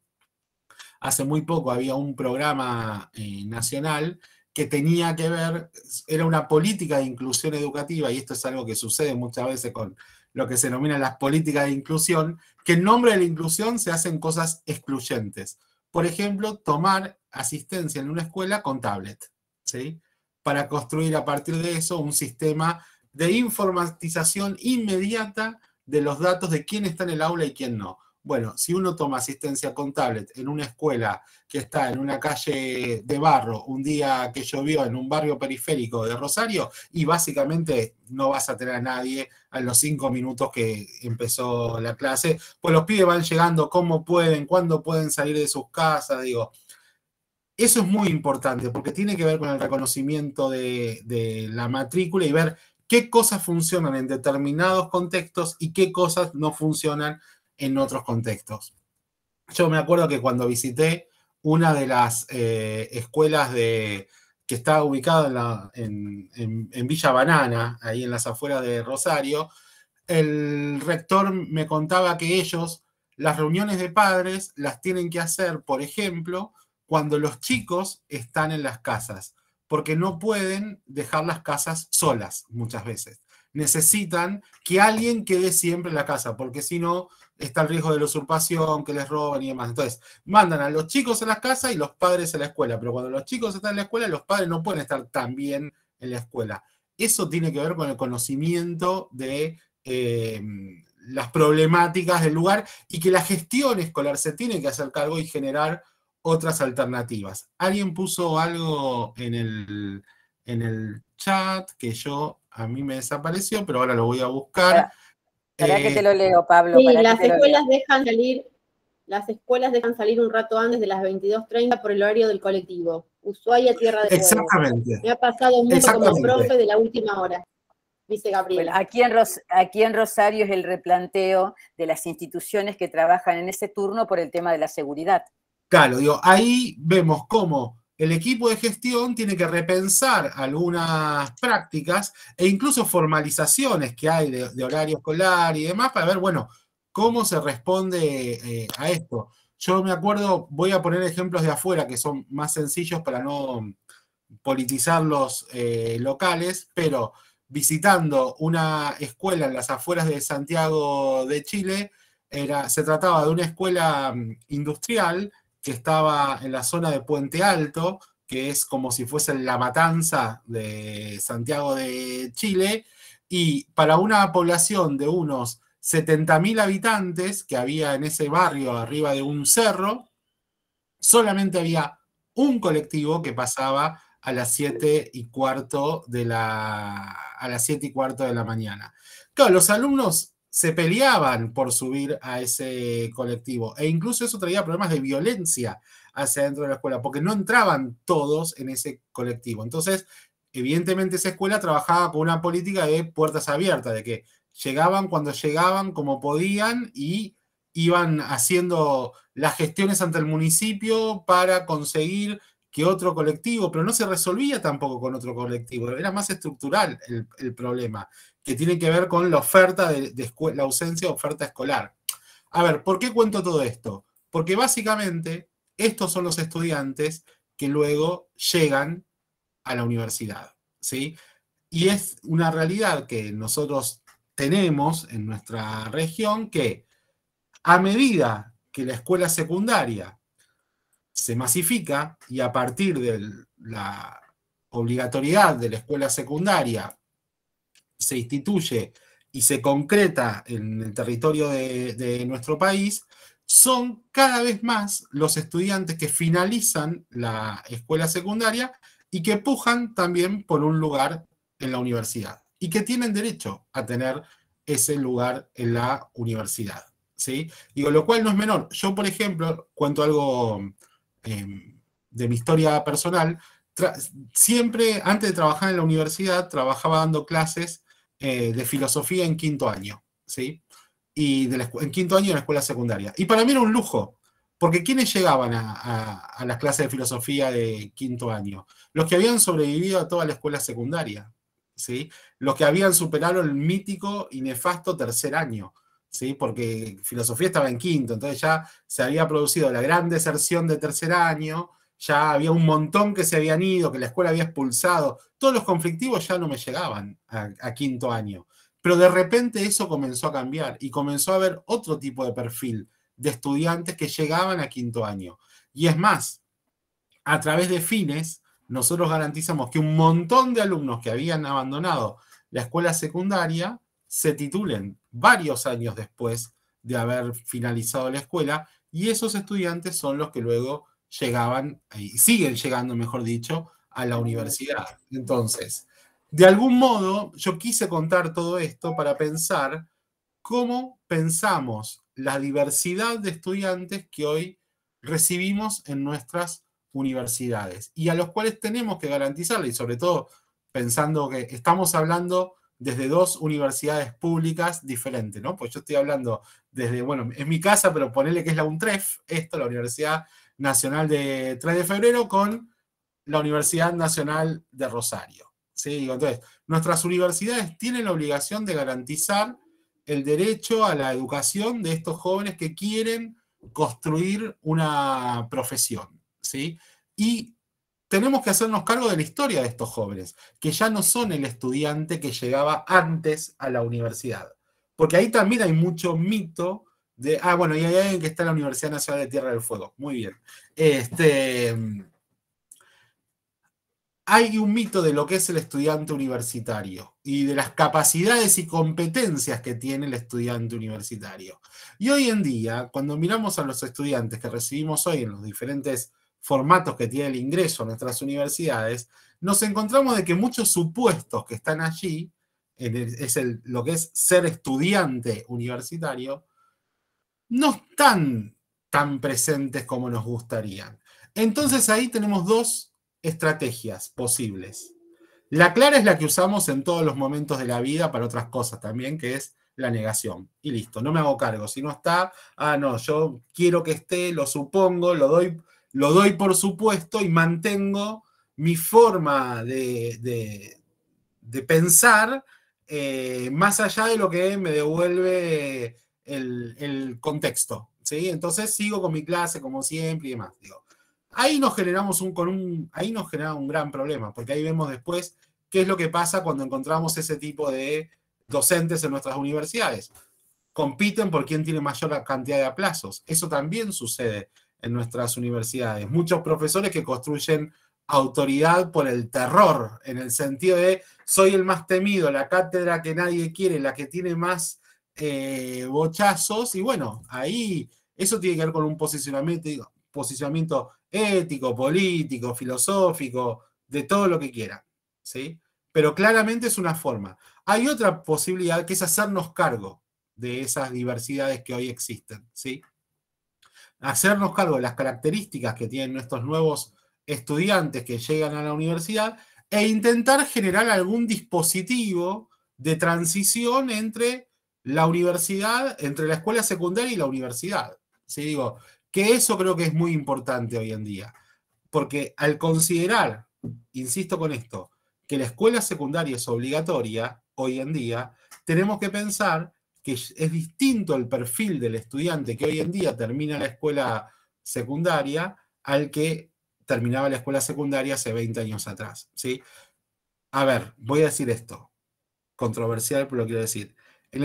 hace muy poco había un programa nacional que tenía que ver, era una política de inclusión educativa, y esto es algo que sucede muchas veces con lo que se denomina las políticas de inclusión, que en nombre de la inclusión se hacen cosas excluyentes. Por ejemplo, tomar asistencia en una escuela con tablet, ¿sí? Para construir a partir de eso un sistema de informatización inmediata de los datos de quién está en el aula y quién no. Bueno, si uno toma asistencia con tablet en una escuela que está en una calle de barro, un día que llovió en un barrio periférico de Rosario, y básicamente no vas a tener a nadie a los 5 minutos que empezó la clase, pues los pibes van llegando como pueden, cuándo pueden salir de sus casas, digo. Eso es muy importante porque tiene que ver con el reconocimiento de la matrícula y ver qué cosas funcionan en determinados contextos y qué cosas no funcionan en otros contextos. Yo me acuerdo que cuando visité una de las escuelas que está ubicada en Villa Banana, ahí en las afueras de Rosario, el rector me contaba que ellos las reuniones de padres las tienen que hacer, por ejemplo, cuando los chicos están en las casas, porque no pueden dejar las casas solas muchas veces. Necesitan que alguien quede siempre en la casa, porque si no, está el riesgo de la usurpación, que les roban y demás. Entonces, mandan a los chicos a la casa y los padres a la escuela, pero cuando los chicos están en la escuela, los padres no pueden estar tan bien en la escuela. Eso tiene que ver con el conocimiento de las problemáticas del lugar y que la gestión escolar se tiene que hacer cargo y generar otras alternativas. Alguien puso algo en el chat que a mí me desapareció, pero ahora lo voy a buscar. Para que te lo leo, Pablo. Sí, las escuelas dejan salir un rato antes de las 22:30 por el horario del colectivo. Ushuaia, Tierra del Fuego. Exactamente. Me ha pasado mucho como profe de la última hora, dice Gabriela. Bueno, aquí en Rosario es el replanteo de las instituciones que trabajan en ese turno por el tema de la seguridad. Claro, digo, ahí vemos cómo el equipo de gestión tiene que repensar algunas prácticas e incluso formalizaciones que hay de horario escolar y demás para ver, bueno, cómo se responde a esto. Yo me acuerdo, voy a poner ejemplos de afuera que son más sencillos para no politizar los locales, pero visitando una escuela en las afueras de Santiago de Chile, se trataba de una escuela industrial que estaba en la zona de Puente Alto, que es como si fuese la Matanza de Santiago de Chile, y para una población de unos 70.000 habitantes que había en ese barrio arriba de un cerro, solamente había un colectivo que pasaba a las 7:15 de la mañana. Claro, los alumnos se peleaban por subir a ese colectivo e incluso eso traía problemas de violencia hacia dentro de la escuela porque no entraban todos en ese colectivo. Entonces, evidentemente esa escuela trabajaba con una política de puertas abiertas, de que llegaban cuando llegaban, como podían, y iban haciendo las gestiones ante el municipio para conseguir que otro colectivo, pero no se resolvía tampoco con otro colectivo, era más estructural el problema, que tiene que ver con la oferta la ausencia de oferta escolar. A ver, ¿por qué cuento todo esto? Porque básicamente estos son los estudiantes que luego llegan a la universidad, ¿sí? Y es una realidad que nosotros tenemos en nuestra región que a medida que la escuela secundaria se masifica y a partir de la obligatoriedad de la escuela secundaria se instituye y se concreta en el territorio de nuestro país, son cada vez más los estudiantes que finalizan la escuela secundaria y que pujan también por un lugar en la universidad y que tienen derecho a tener ese lugar en la universidad, ¿sí? Digo, lo cual no es menor. Yo, por ejemplo, cuento algo de mi historia personal. Siempre, antes de trabajar en la universidad, trabajaba dando clases de filosofía en quinto año, ¿sí? Y en quinto año de la escuela secundaria. Y para mí era un lujo, porque ¿quiénes llegaban a las clases de filosofía de quinto año? Los que habían sobrevivido a toda la escuela secundaria, ¿sí? Los que habían superado el mítico y nefasto tercer año, ¿sí? Porque filosofía estaba en quinto, entonces ya se había producido la gran deserción de tercer año, ya había un montón que se habían ido, que la escuela había expulsado, todos los conflictivos ya no me llegaban a quinto año. Pero de repente eso comenzó a cambiar y comenzó a haber otro tipo de perfil de estudiantes que llegaban a quinto año. Y es más, a través de Fines, nosotros garantizamos que un montón de alumnos que habían abandonado la escuela secundaria se titulen varios años después de haber finalizado la escuela, y esos estudiantes son los que luego llegaban, y siguen llegando, mejor dicho, a la universidad. Entonces, de algún modo, yo quise contar todo esto para pensar cómo pensamos la diversidad de estudiantes que hoy recibimos en nuestras universidades y a los cuales tenemos que garantizarle, y sobre todo pensando que estamos hablando desde dos universidades públicas diferentes, ¿no? Pues yo estoy hablando desde, bueno, es mi casa, pero ponele que es la UNTREF, esto, la Universidad Nacional de 3 de Febrero, con la Universidad Nacional de Rosario, ¿sí? Entonces, nuestras universidades tienen la obligación de garantizar el derecho a la educación de estos jóvenes que quieren construir una profesión, ¿sí? Y tenemos que hacernos cargo de la historia de estos jóvenes, que ya no son el estudiante que llegaba antes a la universidad. Porque ahí también hay mucho mito de, bueno, y hay alguien que está en la Universidad Nacional de Tierra del Fuego. Muy bien. Hay un mito de lo que es el estudiante universitario y de las capacidades y competencias que tiene el estudiante universitario. Y hoy en día, cuando miramos a los estudiantes que recibimos hoy en los diferentes formatos que tiene el ingreso a nuestras universidades, nos encontramos de que muchos supuestos que están allí, lo que es ser estudiante universitario, no están tan presentes como nos gustarían. Entonces ahí tenemos dos estrategias posibles. La clara es la que usamos en todos los momentos de la vida para otras cosas también, que es la negación. Y listo, no me hago cargo. Si no está, no, yo quiero que esté, lo supongo, lo doy por supuesto y mantengo mi forma de pensar más allá de lo que me devuelve el contexto, ¿sí? Entonces sigo con mi clase como siempre y demás, digo. Ahí nos generamos ahí nos genera un gran problema, porque ahí vemos después qué es lo que pasa cuando encontramos ese tipo de docentes en nuestras universidades. Compiten por quién tiene mayor cantidad de aplazos. Eso también sucede en nuestras universidades. Muchos profesores que construyen autoridad por el terror, en el sentido de soy el más temido, la cátedra que nadie quiere, la que tiene más bochazos, y bueno, ahí eso tiene que ver con un posicionamiento ético, político, filosófico, de todo lo que quieran, ¿sí? Pero claramente es una forma. Hay otra posibilidad que es hacernos cargo de esas diversidades que hoy existen, ¿sí? Hacernos cargo de las características que tienen nuestros nuevos estudiantes que llegan a la universidad e intentar generar algún dispositivo de transición entre la universidad, entre la escuela secundaria y la universidad. ¿Sí? Digo, que eso creo que es muy importante hoy en día. Porque al considerar, insisto con esto, que la escuela secundaria es obligatoria hoy en día, tenemos que pensar que es distinto el perfil del estudiante que hoy en día termina la escuela secundaria al que terminaba la escuela secundaria hace 20 años atrás, ¿sí? A ver, voy a decir esto, controversial, pero lo quiero decir. En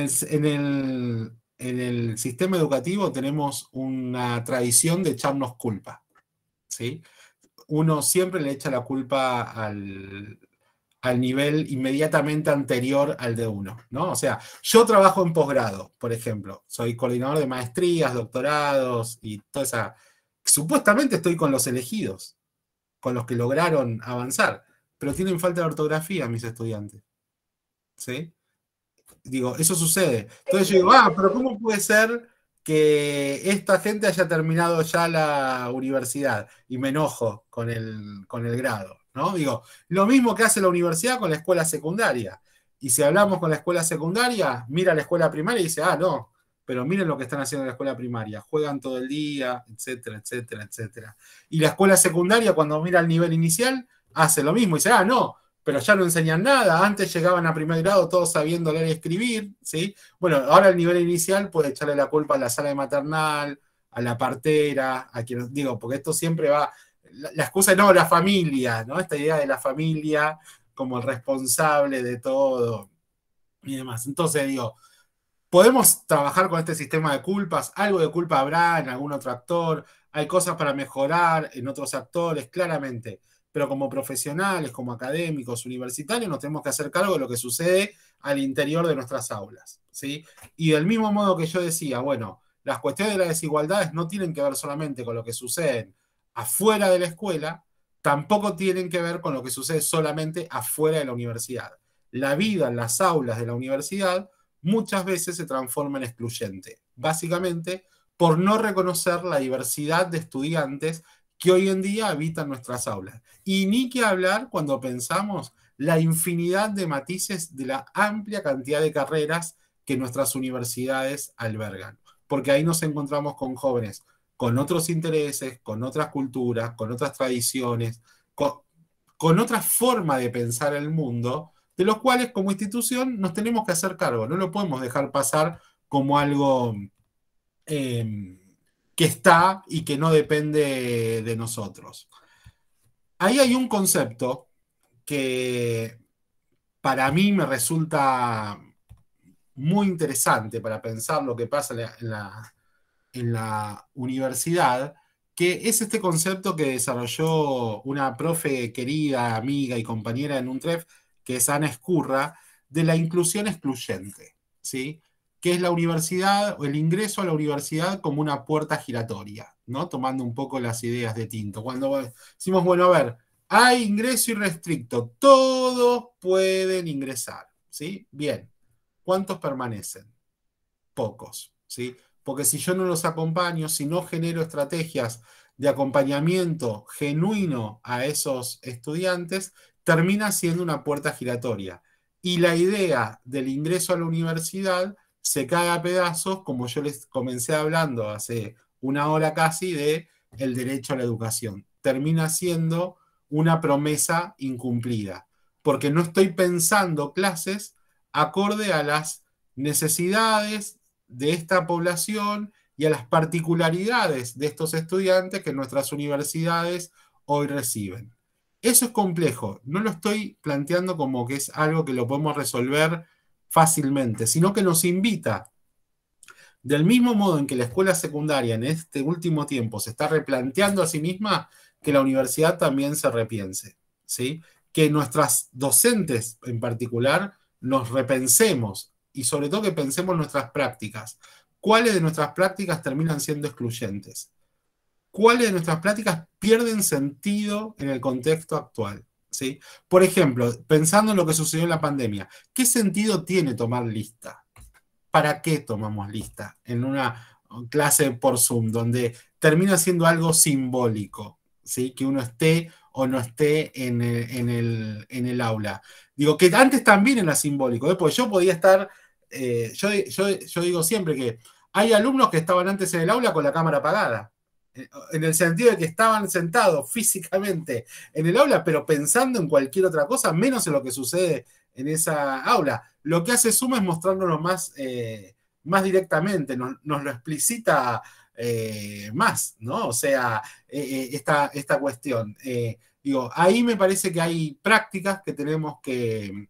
el sistema educativo tenemos una tradición de echarnos culpa, ¿sí? Uno siempre le echa la culpa al nivel inmediatamente anterior al de uno, ¿no? O sea, yo trabajo en posgrado, por ejemplo, soy coordinador de maestrías, doctorados y toda esa... Supuestamente estoy con los elegidos, con los que lograron avanzar, pero tienen falta de ortografía mis estudiantes, ¿sí? Digo, eso sucede. Entonces yo digo, pero ¿cómo puede ser que esta gente haya terminado ya la universidad? Y me enojo con el grado, ¿no? Digo, lo mismo que hace la universidad con la escuela secundaria. Y si hablamos con la escuela secundaria, mira la escuela primaria y dice, no, pero miren lo que están haciendo en la escuela primaria. Juegan todo el día, etcétera, etcétera, etcétera. Y la escuela secundaria, cuando mira el nivel inicial, hace lo mismo y dice, no, pero ya no enseñan nada. Antes llegaban a primer grado todos sabiendo leer y escribir, ¿sí? Bueno, ahora el nivel inicial puede echarle la culpa a la sala de maternal, a la partera, a quien digo, porque esto siempre va, la excusa es no, la familia, ¿no? Esta idea de la familia como el responsable de todo y demás. Entonces digo, podemos trabajar con este sistema de culpas, algo de culpa habrá en algún otro actor, hay cosas para mejorar en otros actores, claramente, pero como profesionales, como académicos, universitarios, nos tenemos que hacer cargo de lo que sucede al interior de nuestras aulas, ¿sí? Y del mismo modo que yo decía, bueno, las cuestiones de las desigualdades no tienen que ver solamente con lo que sucede afuera de la escuela, tampoco tienen que ver con lo que sucede solamente afuera de la universidad. La vida en las aulas de la universidad muchas veces se transforma en excluyente, básicamente por no reconocer la diversidad de estudiantes que hoy en día habitan nuestras aulas. Y ni que hablar cuando pensamos la infinidad de matices de la amplia cantidad de carreras que nuestras universidades albergan, porque ahí nos encontramos con jóvenes con otros intereses, con otras culturas, con otras tradiciones, con otra forma de pensar el mundo, de los cuales como institución nos tenemos que hacer cargo, no lo podemos dejar pasar como algo que está y que no depende de nosotros. Ahí hay un concepto que para mí me resulta muy interesante para pensar lo que pasa en la universidad, que es este concepto que desarrolló una profe querida, amiga y compañera en UNTREF, que es Ana Escurra, de la inclusión excluyente, ¿sí? Que es la universidad o el ingreso a la universidad como una puerta giratoria, ¿no? Tomando un poco las ideas de Tinto. Cuando decimos, bueno, a ver, hay ingreso irrestricto, todos pueden ingresar, ¿sí? Bien, ¿cuántos permanecen? Pocos, ¿sí? Porque si yo no los acompaño, si no genero estrategias de acompañamiento genuino a esos estudiantes, termina siendo una puerta giratoria. Y la idea del ingreso a la universidad se cae a pedazos, como yo les comencé hablando hace una hora casi, de el derecho a la educación. Termina siendo una promesa incumplida, porque no estoy pensando clases acorde a las necesidades de esta población y a las particularidades de estos estudiantes que nuestras universidades hoy reciben. Eso es complejo, no lo estoy planteando como que es algo que lo podemos resolver fácilmente, sino que nos invita, del mismo modo en que la escuela secundaria en este último tiempo se está replanteando a sí misma, que la universidad también se repiense, ¿sí? Que nuestras docentes en particular nos repensemos y sobre todo que pensemos nuestras prácticas. ¿Cuáles de nuestras prácticas terminan siendo excluyentes? ¿Cuáles de nuestras prácticas pierden sentido en el contexto actual? ¿Sí? Por ejemplo, pensando en lo que sucedió en la pandemia, ¿qué sentido tiene tomar lista? ¿Para qué tomamos lista en una clase por Zoom, donde termina siendo algo simbólico, ¿sí? Que uno esté o no esté en el aula? Digo, que antes también era simbólico, ¿eh? Porque yo podía estar, yo digo siempre que hay alumnos que estaban antes en el aula con la cámara apagada, en el sentido de que estaban sentados físicamente en el aula, pero pensando en cualquier otra cosa, menos en lo que sucede en esa aula. Lo que hace Zoom es mostrárnoslo más directamente, nos lo explicita más, ¿no? O sea, esta cuestión. Digo, ahí me parece que hay prácticas que tenemos que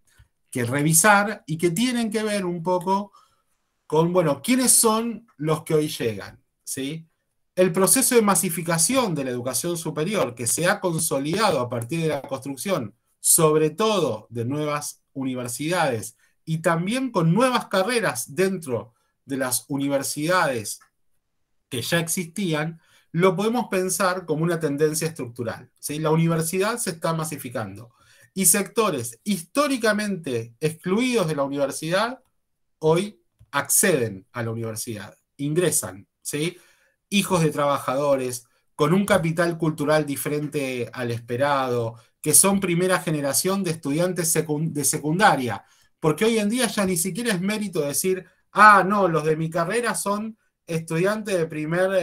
revisar y que tienen que ver un poco con, bueno, ¿quiénes son los que hoy llegan? ¿Sí? El proceso de masificación de la educación superior que se ha consolidado a partir de la construcción, sobre todo de nuevas universidades y también con nuevas carreras dentro de las universidades que ya existían, lo podemos pensar como una tendencia estructural. ¿Sí? La universidad se está masificando y sectores históricamente excluidos de la universidad hoy acceden a la universidad, ingresan, ¿sí? Hijos de trabajadores, con un capital cultural diferente al esperado, que son primera generación de estudiantes de secundaria, porque hoy en día ya ni siquiera es mérito decir, no, los de mi carrera son estudiantes de primera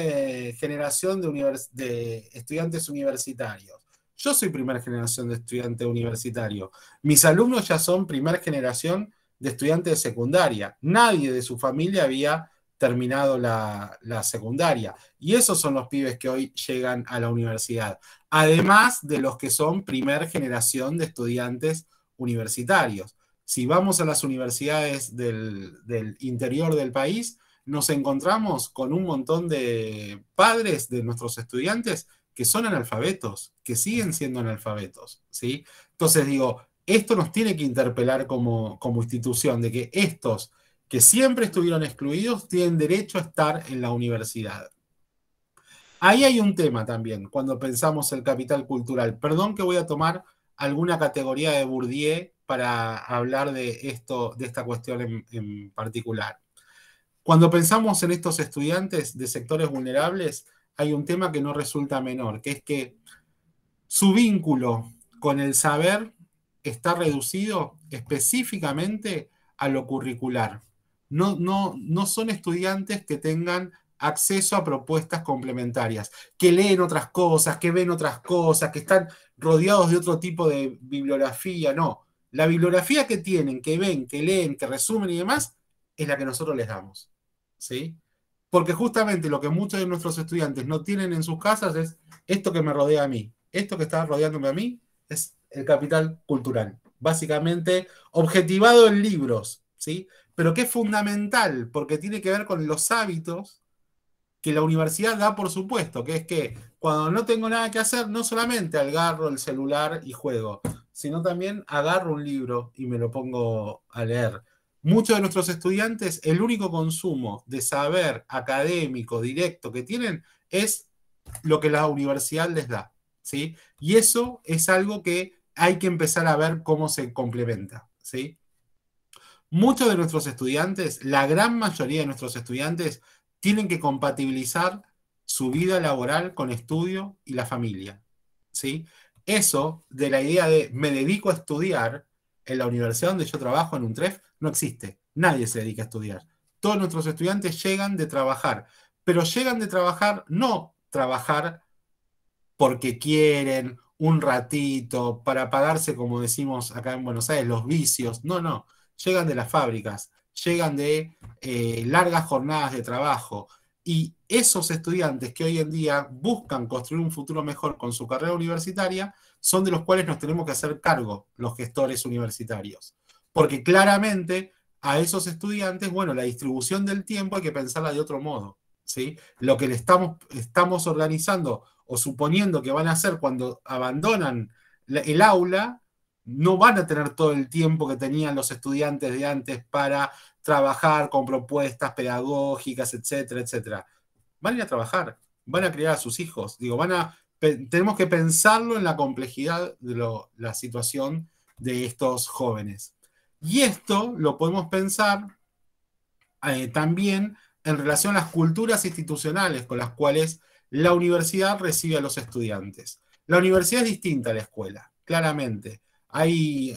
generación de estudiantes universitarios. Yo soy primera generación de estudiante universitario. Mis alumnos ya son primera generación de estudiantes de secundaria. Nadie de su familia había terminado la secundaria. Y esos son los pibes que hoy llegan a la universidad. Además de los que son primera generación de estudiantes universitarios. Si vamos a las universidades del interior del país, nos encontramos con un montón de padres de nuestros estudiantes que son analfabetos, que siguen siendo analfabetos, ¿sí? Entonces digo, esto nos tiene que interpelar como institución, de que estos que siempre estuvieron excluidos tienen derecho a estar en la universidad. Ahí hay un tema también, cuando pensamos el capital cultural. Perdón que voy a tomar alguna categoría de Bourdieu para hablar de esta cuestión en particular. Cuando pensamos en estos estudiantes de sectores vulnerables, hay un tema que no resulta menor, que es que su vínculo con el saber está reducido específicamente a lo curricular. No son estudiantes que tengan acceso a propuestas complementarias, que leen otras cosas, que ven otras cosas, que están rodeados de otro tipo de bibliografía. No, la bibliografía que tienen, que ven, que leen, que resumen y demás, es la que nosotros les damos, ¿sí? Porque justamente lo que muchos de nuestros estudiantes no tienen en sus casas es esto que me rodea a mí. Esto que está rodeándome a mí es el capital cultural, básicamente objetivado en libros, ¿sí? Pero que es fundamental porque tiene que ver con los hábitos que la universidad da por supuesto, que es que cuando no tengo nada que hacer, no solamente agarro el celular y juego, sino también agarro un libro y me lo pongo a leer. Muchos de nuestros estudiantes, el único consumo de saber académico directo que tienen es lo que la universidad les da, ¿sí? Y eso es algo que hay que empezar a ver cómo se complementa, ¿sí? Muchos de nuestros estudiantes, la gran mayoría de nuestros estudiantes, tienen que compatibilizar su vida laboral con estudio y la familia, ¿sí? Eso de la idea de me dedico a estudiar en la universidad donde yo trabajo, en UNTREF, no existe. Nadie se dedica a estudiar. Todos nuestros estudiantes llegan de trabajar, pero llegan de trabajar, no trabajar porque quieren un ratito para pagarse, como decimos acá en Buenos Aires, los vicios. No. Llegan de las fábricas, llegan de largas jornadas de trabajo. Y esos estudiantes que hoy en día buscan construir un futuro mejor con su carrera universitaria son de los cuales nos tenemos que hacer cargo los gestores universitarios. Porque claramente a esos estudiantes, bueno, la distribución del tiempo hay que pensarla de otro modo, ¿sí? Lo que le estamos organizando o suponiendo que van a hacer cuando abandonan el aula, no van a tener todo el tiempo que tenían los estudiantes de antes para trabajar con propuestas pedagógicas, etcétera, etcétera. Van a ir a trabajar, van a criar a sus hijos. Digo, tenemos que pensarlo en la complejidad de la situación de estos jóvenes. Y esto lo podemos pensar también en relación a las culturas institucionales con las cuales la universidad recibe a los estudiantes. La universidad es distinta a la escuela, claramente. Hay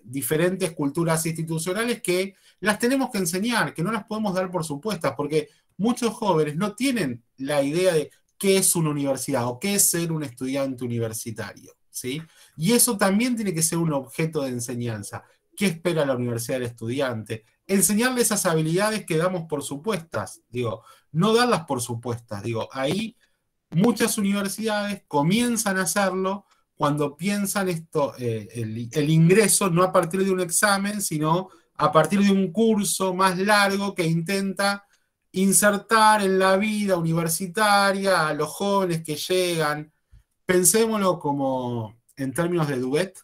diferentes culturas institucionales que las tenemos que enseñar, que no las podemos dar por supuestas, porque muchos jóvenes no tienen la idea de qué es una universidad o qué es ser un estudiante universitario, ¿sí? Y eso también tiene que ser un objeto de enseñanza. ¿Qué espera la universidad del estudiante? Enseñarle esas habilidades que damos por supuestas, digo, no darlas por supuestas, digo, ahí muchas universidades comienzan a hacerlo cuando piensan esto, el ingreso no a partir de un examen, sino a partir de un curso más largo que intenta insertar en la vida universitaria a los jóvenes que llegan. Pensémoslo como en términos de Duet,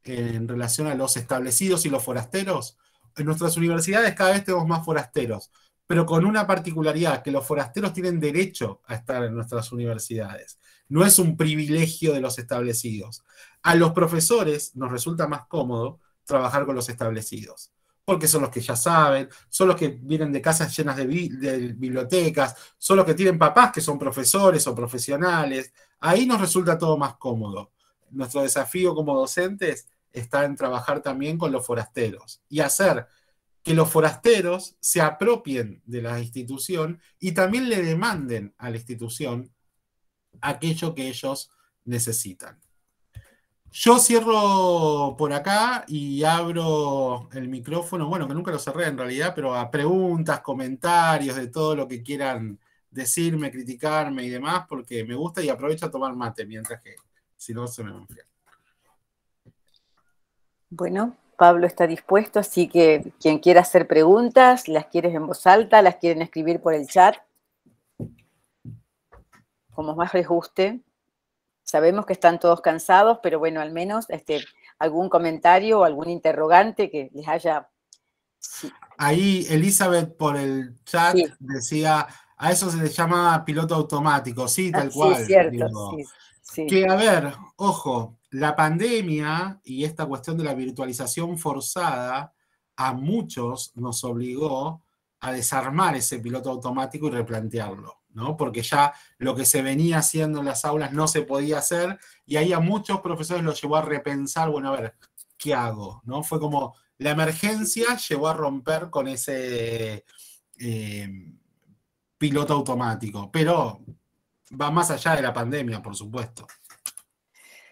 en relación a los establecidos y los forasteros. En nuestras universidades cada vez tenemos más forasteros, pero con una particularidad, que los forasteros tienen derecho a estar en nuestras universidades. No es un privilegio de los establecidos. A los profesores nos resulta más cómodo trabajar con los establecidos, porque son los que ya saben, son los que vienen de casas llenas de bibliotecas, son los que tienen papás que son profesores o profesionales. Ahí nos resulta todo más cómodo. Nuestro desafío como docentes está en trabajar también con los forasteros y hacer que los forasteros se apropien de la institución y también le demanden a la institución aquello que ellos necesitan. Yo cierro por acá y abro el micrófono, bueno, que nunca lo cerré en realidad, pero a preguntas, comentarios, de todo lo que quieran decirme, criticarme y demás, porque me gusta y aprovecho a tomar mate, mientras que si no se me enfría. Bueno, Pablo está dispuesto, así que quien quiera hacer preguntas, las quieres en voz alta, las quieren escribir por el chat, como más les guste. Sabemos que están todos cansados, pero bueno, al menos algún comentario o algún interrogante que les haya... Sí. Ahí Elizabeth por el chat decía, a eso se le llama piloto automático, sí, tal cual. Sí, cierto, digo, sí. Que a ver, ojo, la pandemia y esta cuestión de la virtualización forzada a muchos nos obligó a desarmar ese piloto automático y replantearlo, ¿no? Porque ya lo que se venía haciendo en las aulas no se podía hacer y ahí a muchos profesores los llevó a repensar, bueno, a ver, ¿qué hago? ¿No? Fue como la emergencia llevó a romper con ese piloto automático, pero va más allá de la pandemia, por supuesto.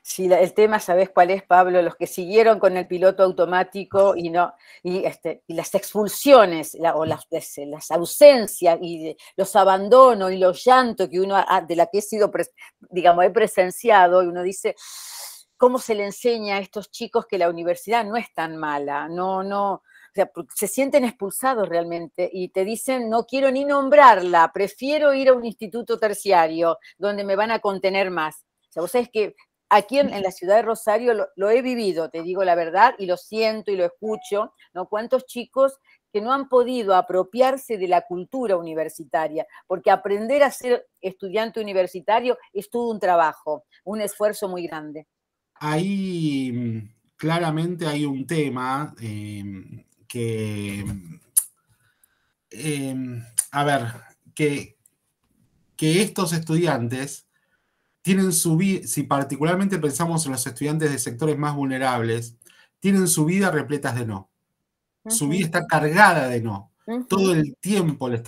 Sí, el tema, ¿sabés cuál es, Pablo? Los que siguieron con el piloto automático y las expulsiones o las ausencias y los abandonos y los llantos que uno, de la que he sido, digamos, he presenciado, y uno dice, ¿cómo se le enseña a estos chicos que la universidad no es tan mala? O sea, se sienten expulsados realmente y te dicen, no quiero ni nombrarla, prefiero ir a un instituto terciario donde me van a contener más. O sea, vos sabés que aquí en la ciudad de Rosario lo he vivido, te digo la verdad, y lo siento y lo escucho, ¿no? Cuántos chicos que no han podido apropiarse de la cultura universitaria, porque aprender a ser estudiante universitario es todo un trabajo, un esfuerzo muy grande. Ahí claramente hay un tema a ver, que estos estudiantes tienen su vida, si particularmente pensamos en los estudiantes de sectores más vulnerables, tienen su vida repletas de no. Su vida está cargada de no. Todo el tiempo le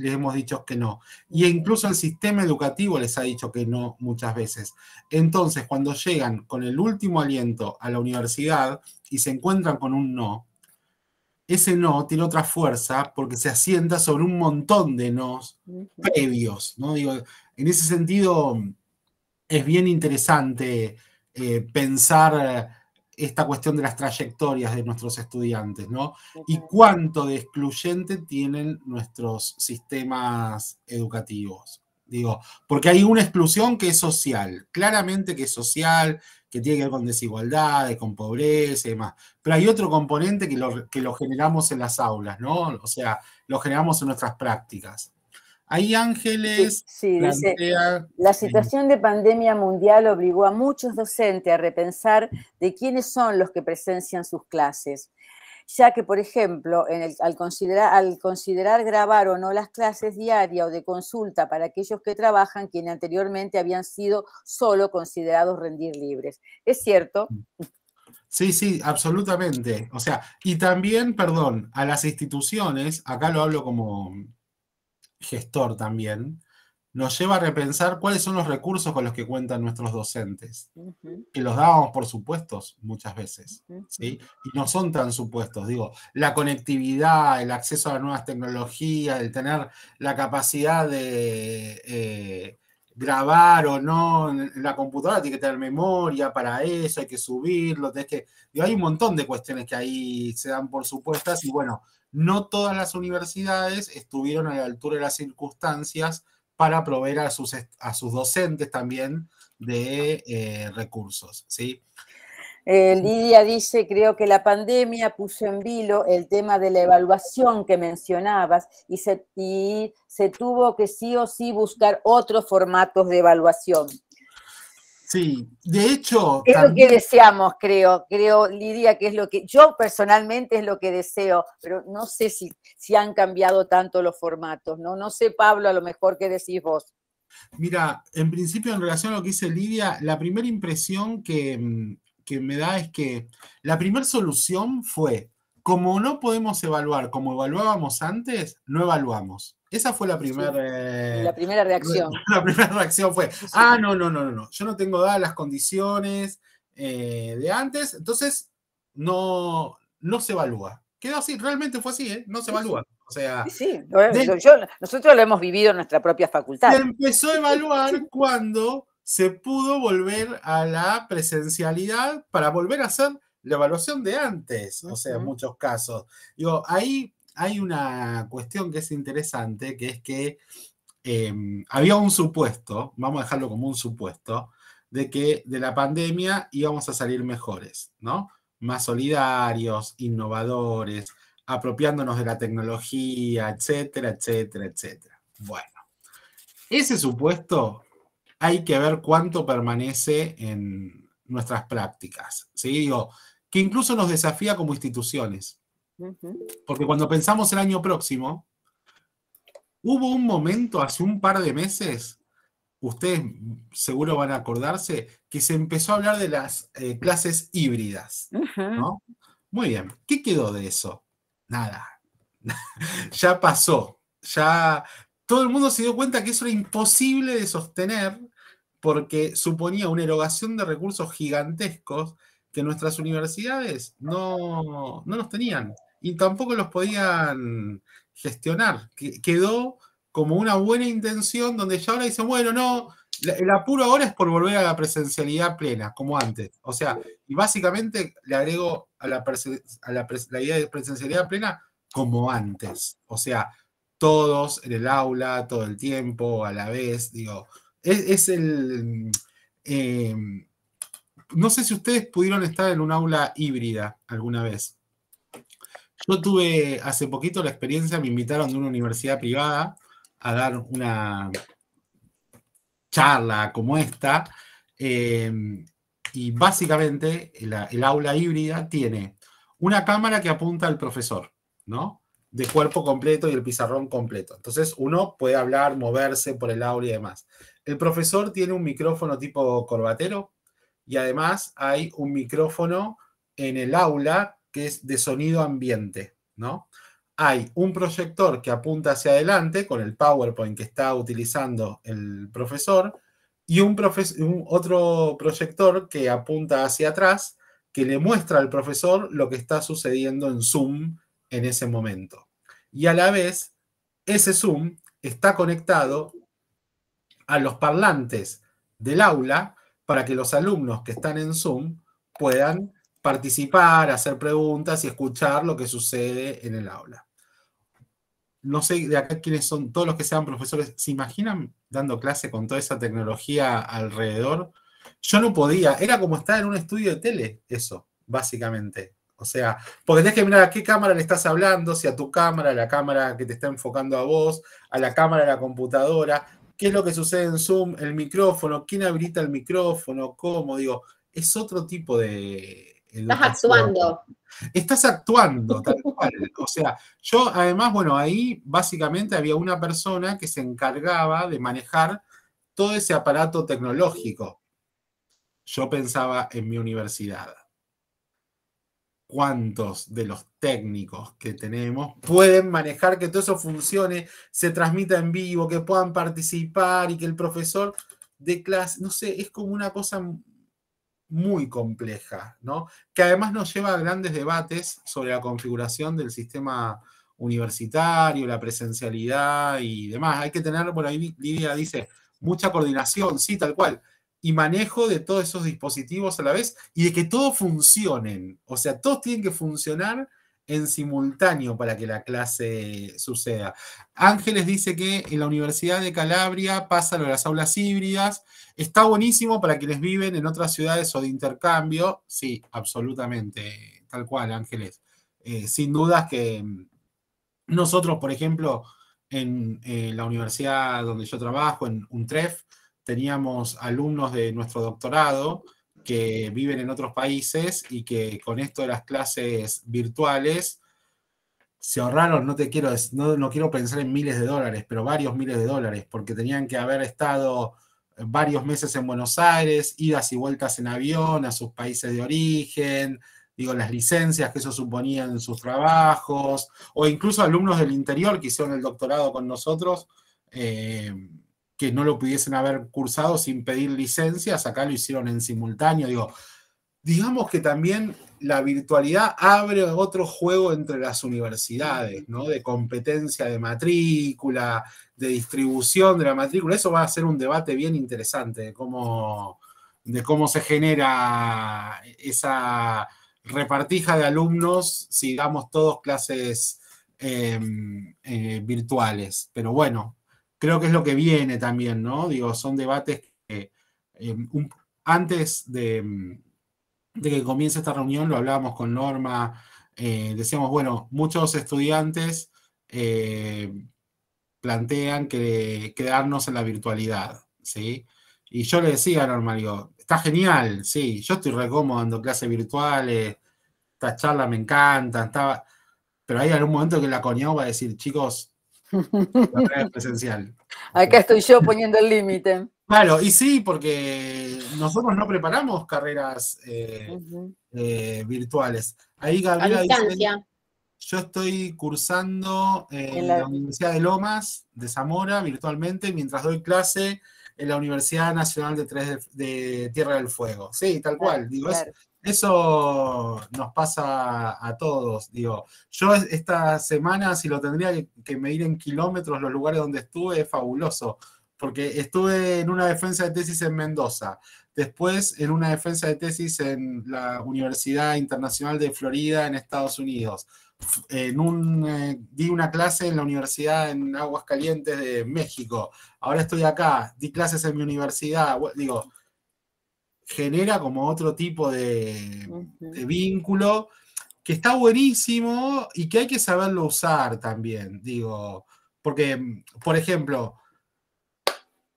hemos dicho que no. Y incluso el sistema educativo les ha dicho que no muchas veces. Entonces, cuando llegan con el último aliento a la universidad y se encuentran con un no, ese no tiene otra fuerza porque se asienta sobre un montón de nos previos, ¿no? Digo, en ese sentido, es bien interesante pensar esta cuestión de las trayectorias de nuestros estudiantes, ¿no? Y cuánto de excluyente tienen nuestros sistemas educativos. Digo, porque hay una exclusión que es social, claramente que es social, que tiene que ver con desigualdades, con pobreza y demás. Pero hay otro componente que lo generamos en las aulas, ¿no? O sea, lo generamos en nuestras prácticas. Ahí Ángeles plantea... Dice, la situación de pandemia mundial obligó a muchos docentes a repensar de quiénes son los que presencian sus clases, ya que, por ejemplo, al considerar grabar o no las clases diarias o de consulta para aquellos que trabajan, quienes anteriormente habían sido solo considerados rendir libres. ¿Es cierto? Sí, absolutamente. O sea, y también, perdón, a las instituciones, acá lo hablo como gestor también, nos lleva a repensar cuáles son los recursos con los que cuentan nuestros docentes. Que los dábamos por supuestos muchas veces, ¿sí? Y no son tan supuestos. Digo, la conectividad, el acceso a las nuevas tecnologías, el tener la capacidad de grabar o no en la computadora, tiene que tener memoria para eso, hay que subirlo, digo, hay un montón de cuestiones que ahí se dan por supuestas y bueno, no todas las universidades estuvieron a la altura de las circunstancias para proveer a sus docentes también de recursos, ¿sí? Lidia dice, creo que la pandemia puso en vilo el tema de la evaluación que mencionabas y se tuvo que sí o sí buscar otros formatos de evaluación. Sí, de hecho... Es también lo que deseamos, creo, Lidia, que es lo que yo personalmente es lo que deseo, pero no sé si han cambiado tanto los formatos, ¿no? No sé, Pablo, a lo mejor qué decís vos. Mira, en principio, en relación a lo que dice Lidia, la primera impresión que me da es que la primera solución fue, como no podemos evaluar como evaluábamos antes, no evaluamos. Esa fue la primera... la primera reacción. La primera reacción fue, no, yo no tengo dadas las condiciones de antes, entonces no se evalúa. Quedó así, realmente fue así, no se evalúa. O sea, nosotros lo hemos vivido en nuestra propia facultad. Se empezó a evaluar cuando se pudo volver a la presencialidad para volver a hacer la evaluación de antes, o sea, en muchos casos. Digo, ahí hay una cuestión que es interesante, que es que había un supuesto, vamos a dejarlo como un supuesto, de que de la pandemia íbamos a salir mejores, ¿no? Más solidarios, innovadores, apropiándonos de la tecnología, etcétera, etcétera, etcétera. Bueno, ese supuesto hay que ver cuánto permanece en nuestras prácticas, ¿sí? Digo, que incluso nos desafía como instituciones. Porque cuando pensamos el año próximo, hubo un momento hace un par de meses, ustedes seguro van a acordarse, que se empezó a hablar de las clases híbridas, ¿no? Muy bien, ¿qué quedó de eso? Nada. Ya pasó, ya todo el mundo se dio cuenta que eso era imposible de sostener porque suponía una erogación de recursos gigantescos que nuestras universidades no los tenían y tampoco los podían gestionar. Quedó como una buena intención donde ya ahora dicen, bueno, no, el apuro ahora es por volver a la presencialidad plena, como antes. O sea, y básicamente le agrego a la idea de presencialidad plena como antes. O sea, todos en el aula, todo el tiempo, a la vez, digo, es el... no sé si ustedes pudieron estar en un aula híbrida alguna vez. Yo tuve hace poquito la experiencia, me invitaron de una universidad privada a dar una charla como esta, y básicamente el aula híbrida tiene una cámara que apunta al profesor, ¿no? De cuerpo completo y el pizarrón completo. Entonces uno puede hablar, moverse por el aula y demás. El profesor tiene un micrófono tipo corbatero y además hay un micrófono en el aula que es de sonido ambiente, ¿no? Hay un proyector que apunta hacia adelante con el PowerPoint que está utilizando el profesor y otro proyector que apunta hacia atrás que le muestra al profesor lo que está sucediendo en Zoom en ese momento. Y a la vez, ese Zoom está conectado a los parlantes del aula para que los alumnos que están en Zoom puedan participar, hacer preguntas y escuchar lo que sucede en el aula. No sé de acá quiénes son, todos los que sean profesores, ¿se imaginan dando clase con toda esa tecnología alrededor? Yo no podía, era como estar en un estudio de tele, eso, básicamente. O sea, porque tenés que mirar a qué cámara le estás hablando, si a tu cámara, a la cámara que te está enfocando a vos, a la cámara de la computadora, qué es lo que sucede en Zoom, el micrófono, quién habilita el micrófono, cómo, digo, es otro tipo de educación. Estás actuando. Estás actuando, tal cual. O sea, yo además, bueno, ahí básicamente había una persona que se encargaba de manejar todo ese aparato tecnológico. Yo pensaba en mi universidad. cuántos de los técnicos que tenemos pueden manejar que todo eso funcione, se transmita en vivo, que puedan participar y que el profesor de clase, no sé, es como una cosa muy compleja, ¿no? Que además nos lleva a grandes debates sobre la configuración del sistema universitario, la presencialidad y demás. Hay que tener, por ahí Lidia dice, mucha coordinación, sí, tal cual, y manejo de todos esos dispositivos a la vez y de que todos funcionen. O sea, todos tienen que funcionar en simultáneo para que la clase suceda. Ángeles dice que en la Universidad de Calabria pasa lo de las aulas híbridas. Está buenísimo para quienes viven en otras ciudades o de intercambio. Sí, absolutamente, tal cual, Ángeles. Sin dudas que nosotros, por ejemplo, en la universidad donde yo trabajo, en UNTREF, teníamos alumnos de nuestro doctorado que viven en otros países y que con esto de las clases virtuales se ahorraron, no quiero pensar en miles de dólares, pero varios miles de dólares, porque tenían que haber estado varios meses en Buenos Aires, idas y vueltas en avión a sus países de origen, digo, las licencias que eso suponía en sus trabajos, o incluso alumnos del interior que hicieron el doctorado con nosotros, que no lo pudiesen haber cursado sin pedir licencias, acá lo hicieron en simultáneo, digo, digamos que también la virtualidad abre otro juego entre las universidades, ¿no? De competencia de matrícula, de distribución de la matrícula. Eso va a ser un debate bien interesante de cómo se genera esa repartija de alumnos si damos todos clases virtuales. Pero bueno, creo que es lo que viene también, ¿no? Digo, son debates que antes de que comience esta reunión, lo hablábamos con Norma, decíamos, bueno, muchos estudiantes plantean que quedarnos en la virtualidad, ¿sí? Y yo le decía a Norma, digo, está genial, sí, yo estoy re cómodo dando clases virtuales, esta charla me encanta, pero hay algún momento que la CONIAU va a decir, chicos, la es presencial. Acá estoy yo poniendo el límite. Claro, y sí, porque nosotros no preparamos carreras virtuales. Ahí Gabriela dice, yo estoy cursando en la Universidad de Lomas de Zamora virtualmente, mientras doy clase en la Universidad Nacional de Tierra del Fuego. Sí, tal cual. Digo, claro. Eso nos pasa a todos. Digo, yo esta semana, si lo tendría que medir en kilómetros, los lugares donde estuve, es fabuloso. Porque estuve en una defensa de tesis en Mendoza, después en una defensa de tesis en la Universidad Internacional de Florida en Estados Unidos, di una clase en la Universidad en Aguascalientes de México, ahora estoy acá, di clases en mi universidad, digo, genera como otro tipo de vínculo que está buenísimo y que hay que saberlo usar también, digo, porque, por ejemplo,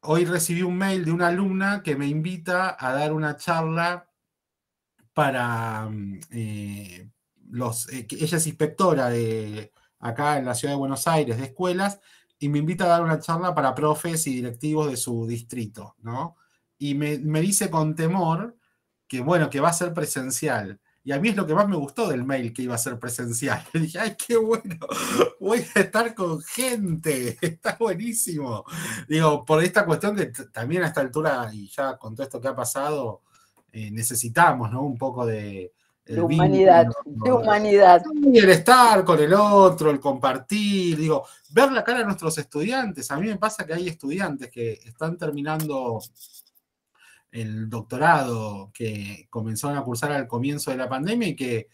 hoy recibí un mail de una alumna que me invita a dar una charla para ella es inspectora acá en la ciudad de Buenos Aires de escuelas y me invita a dar una charla para profes y directivos de su distrito, ¿no? Y me dice con temor que, bueno, que va a ser presencial. Y a mí es lo que más me gustó del mail, que iba a ser presencial. Y dije, ¡ay, qué bueno! Voy a estar con gente, está buenísimo. Digo, por esta cuestión que también a esta altura, y ya con todo esto que ha pasado, necesitamos, ¿no? Un poco de humanidad, de humanidad. Y el estar con el otro, el compartir, digo, ver la cara de nuestros estudiantes. A mí me pasa que hay estudiantes que están terminando el doctorado, que comenzaron a cursar al comienzo de la pandemia y que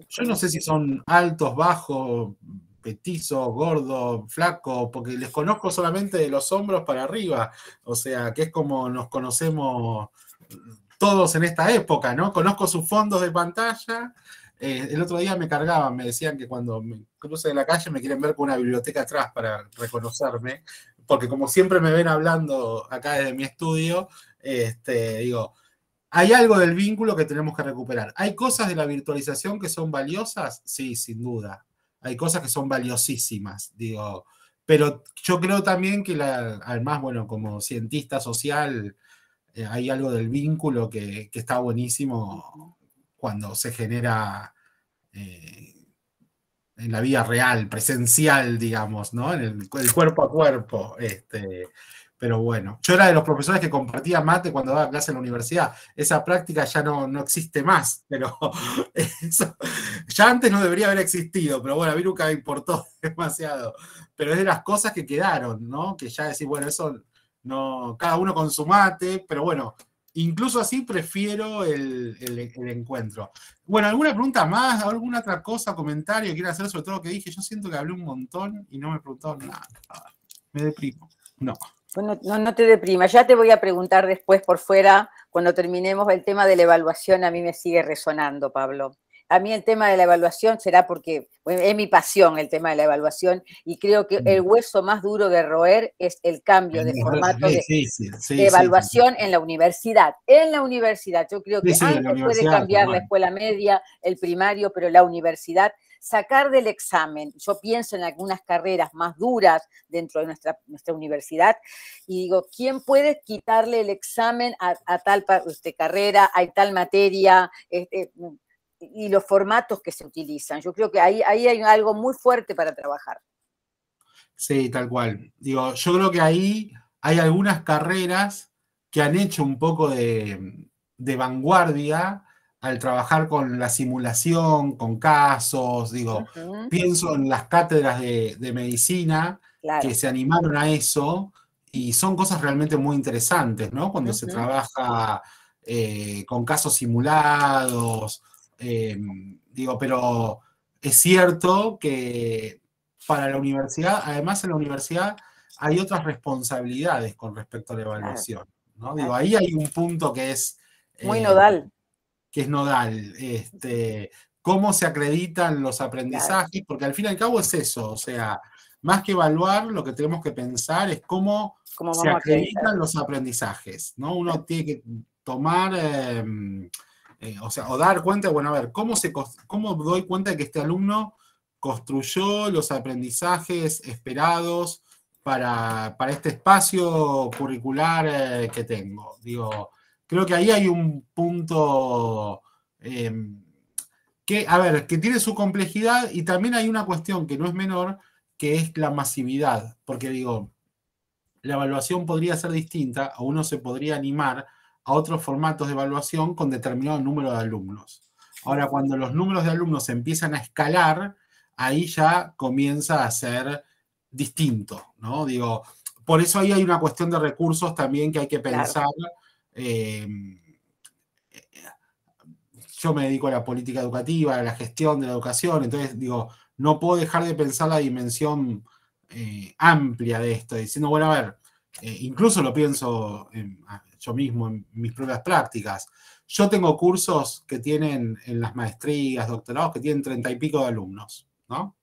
yo no sé si son altos, bajos, petizos, gordos, flacos, porque les conozco solamente de los hombros para arriba, o sea, que es como nos conocemos todos en esta época, ¿no? Conozco sus fondos de pantalla. El otro día me cargaban, me decían que cuando me cruce de la calle me quieren ver con una biblioteca atrás para reconocerme, porque como siempre me ven hablando acá desde mi estudio, digo, hay algo del vínculo que tenemos que recuperar. ¿Hay cosas de la virtualización que son valiosas? Sí, sin duda. Hay cosas que son valiosísimas, digo. Pero yo creo también que, además, bueno, como cientista social, hay algo del vínculo que está buenísimo cuando se genera en la vida real, presencial, digamos, ¿no? En el cuerpo a cuerpo. Pero bueno, yo era de los profesores que compartía mate cuando daba clase en la universidad. Esa práctica ya no existe más, pero eso, ya antes no debería haber existido, pero bueno, a mí nunca me importó demasiado. Pero es de las cosas que quedaron, ¿no? Que ya decir, bueno, eso no, cada uno con su mate, pero bueno, incluso así prefiero el encuentro. Bueno, ¿alguna pregunta más? ¿Alguna otra cosa, comentario que quiera hacer sobre todo lo que dije? Yo siento que hablé un montón y no me preguntaron nada. Me deprimo. No. Bueno, no te deprimas, ya te voy a preguntar después por fuera, cuando terminemos el tema de la evaluación, a mí me sigue resonando, Pablo. A mí el tema de la evaluación será porque es mi pasión el tema de la evaluación y creo que el hueso más duro de roer es el cambio de formato de evaluación en la universidad. En la universidad, yo creo que antes puede cambiar la escuela media, el primario, pero la universidad, sacar del examen. Yo pienso en algunas carreras más duras dentro de nuestra universidad y digo, ¿quién puede quitarle el examen a tal carrera, a tal materia? Y los formatos que se utilizan. Yo creo que ahí hay algo muy fuerte para trabajar. Sí, tal cual. Digo, yo creo que ahí hay algunas carreras que han hecho un poco de vanguardia al trabajar con la simulación, con casos, digo, pienso en las cátedras de medicina que se animaron a eso y son cosas realmente muy interesantes, ¿no? Cuando se trabaja con casos simulados, digo, pero es cierto que para la universidad, además en la universidad hay otras responsabilidades con respecto a la evaluación, ¿no? Digo, ahí hay un punto que es muy nodal. Que es nodal. Cómo se acreditan los aprendizajes, porque al fin y al cabo es eso, o sea, más que evaluar, lo que tenemos que pensar es cómo se acreditan los aprendizajes, ¿no? Uno tiene que tomar, o sea, o dar cuenta, bueno, a ver, ¿cómo doy cuenta de que este alumno construyó los aprendizajes esperados para este espacio curricular que tengo? Digo, creo que ahí hay un punto que, a ver, que tiene su complejidad y también hay una cuestión que no es menor, que es la masividad, porque digo, la evaluación podría ser distinta o uno se podría animar a otros formatos de evaluación con determinado número de alumnos. Ahora, cuando los números de alumnos empiezan a escalar, ahí ya comienza a ser distinto, ¿no? Digo, por eso ahí hay una cuestión de recursos también que hay que pensar. Yo me dedico a la política educativa, a la gestión de la educación, entonces digo, no puedo dejar de pensar la dimensión amplia de esto, diciendo, bueno, a ver, incluso lo pienso yo mismo en mis propias prácticas. Yo tengo cursos que tienen en las maestrías, doctorados, que tienen 30 y pico de alumnos, ¿no?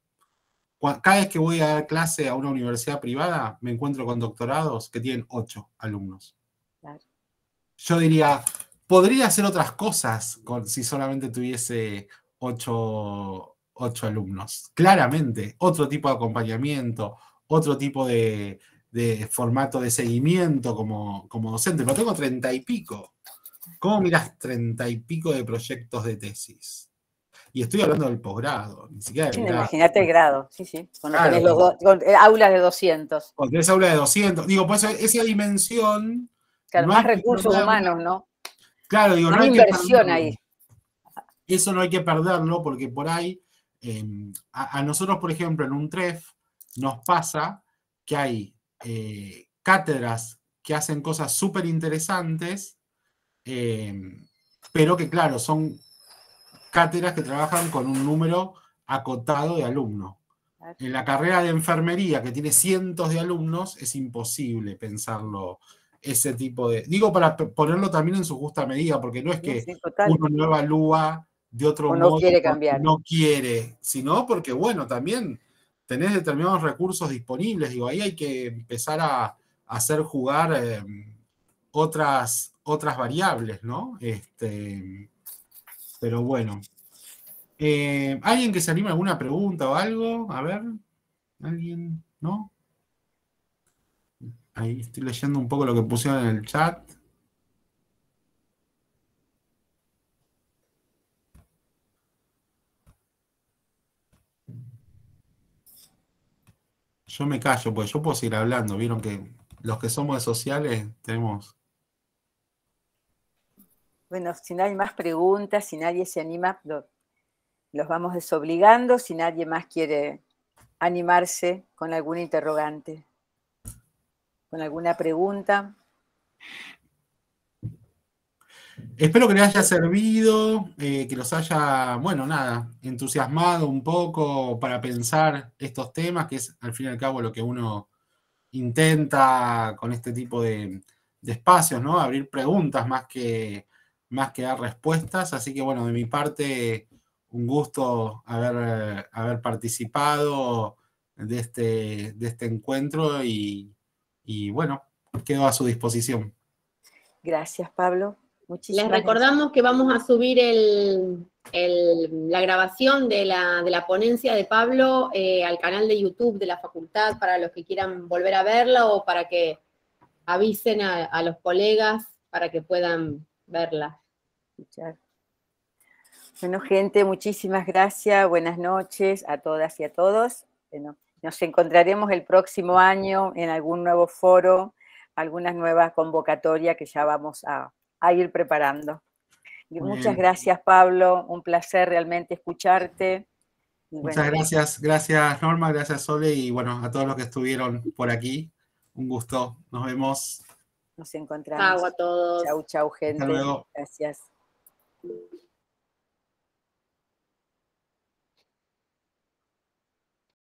Cada vez que voy a dar clase a una universidad privada, me encuentro con doctorados que tienen 8 alumnos. Claro. Yo diría, podría hacer otras cosas si solamente tuviese 8 alumnos. Claramente, otro tipo de acompañamiento, otro tipo de formato de seguimiento como docente. Pero tengo 30 y pico. ¿Cómo mirás 30 y pico de proyectos de tesis? Y estoy hablando del posgrado, ni siquiera del grado. Imagínate el grado, sí. Cuando tenés aulas de 200. Cuando tenés aulas de 200. Digo, pues esa dimensión... Claro, más recursos humanos, ¿no? Claro, digo, más no hay inversión ahí. Eso no hay que perderlo porque por ahí, a nosotros, por ejemplo, en un TREF, nos pasa que hay cátedras que hacen cosas súper interesantes, pero que, claro, son cátedras que trabajan con un número acotado de alumnos. En la carrera de enfermería, que tiene cientos de alumnos, es imposible pensarlo ese tipo de... Digo, para ponerlo también en su justa medida, porque no es que uno no evalúa de otro modo, no quiere cambiar. No quiere, sino porque, bueno, también tenés determinados recursos disponibles. Digo, ahí hay que empezar a hacer jugar otras variables, ¿no? Pero bueno. ¿Alguien que se anime a alguna pregunta o algo? A ver. ¿Alguien? ¿No? Ahí estoy leyendo un poco lo que pusieron en el chat. yo me callo, pues yo puedo seguir hablando. Vieron que los que somos de sociales tenemos... Bueno, si no hay más preguntas, si nadie se anima, los vamos desobligando, si nadie más quiere animarse con algún interrogante, con alguna pregunta. Espero que les haya servido, que los haya, bueno, nada, entusiasmado un poco para pensar estos temas, que es al fin y al cabo lo que uno intenta con este tipo de espacios, ¿no? Abrir preguntas más que dar respuestas. Así que, bueno, de mi parte, un gusto haber participado de este encuentro y, bueno, quedo a su disposición. Gracias, Pablo. Les recordamos que vamos a subir la grabación de la ponencia de Pablo al canal de YouTube de la facultad para los que quieran volver a verla o para que avisen a los colegas para que puedan verla. Bueno, gente, muchísimas gracias. Buenas noches a todas y a todos. Bueno, nos encontraremos el próximo año en algún nuevo foro, alguna nueva convocatoria que ya vamos a ir preparando. Muchas gracias, Pablo. Un placer realmente escucharte. Muchas gracias Norma, gracias Sole y bueno, a todos los que estuvieron por aquí. Un gusto. Nos vemos. Nos encontramos. Chau a todos. Chau, gente. Hasta luego. Gracias.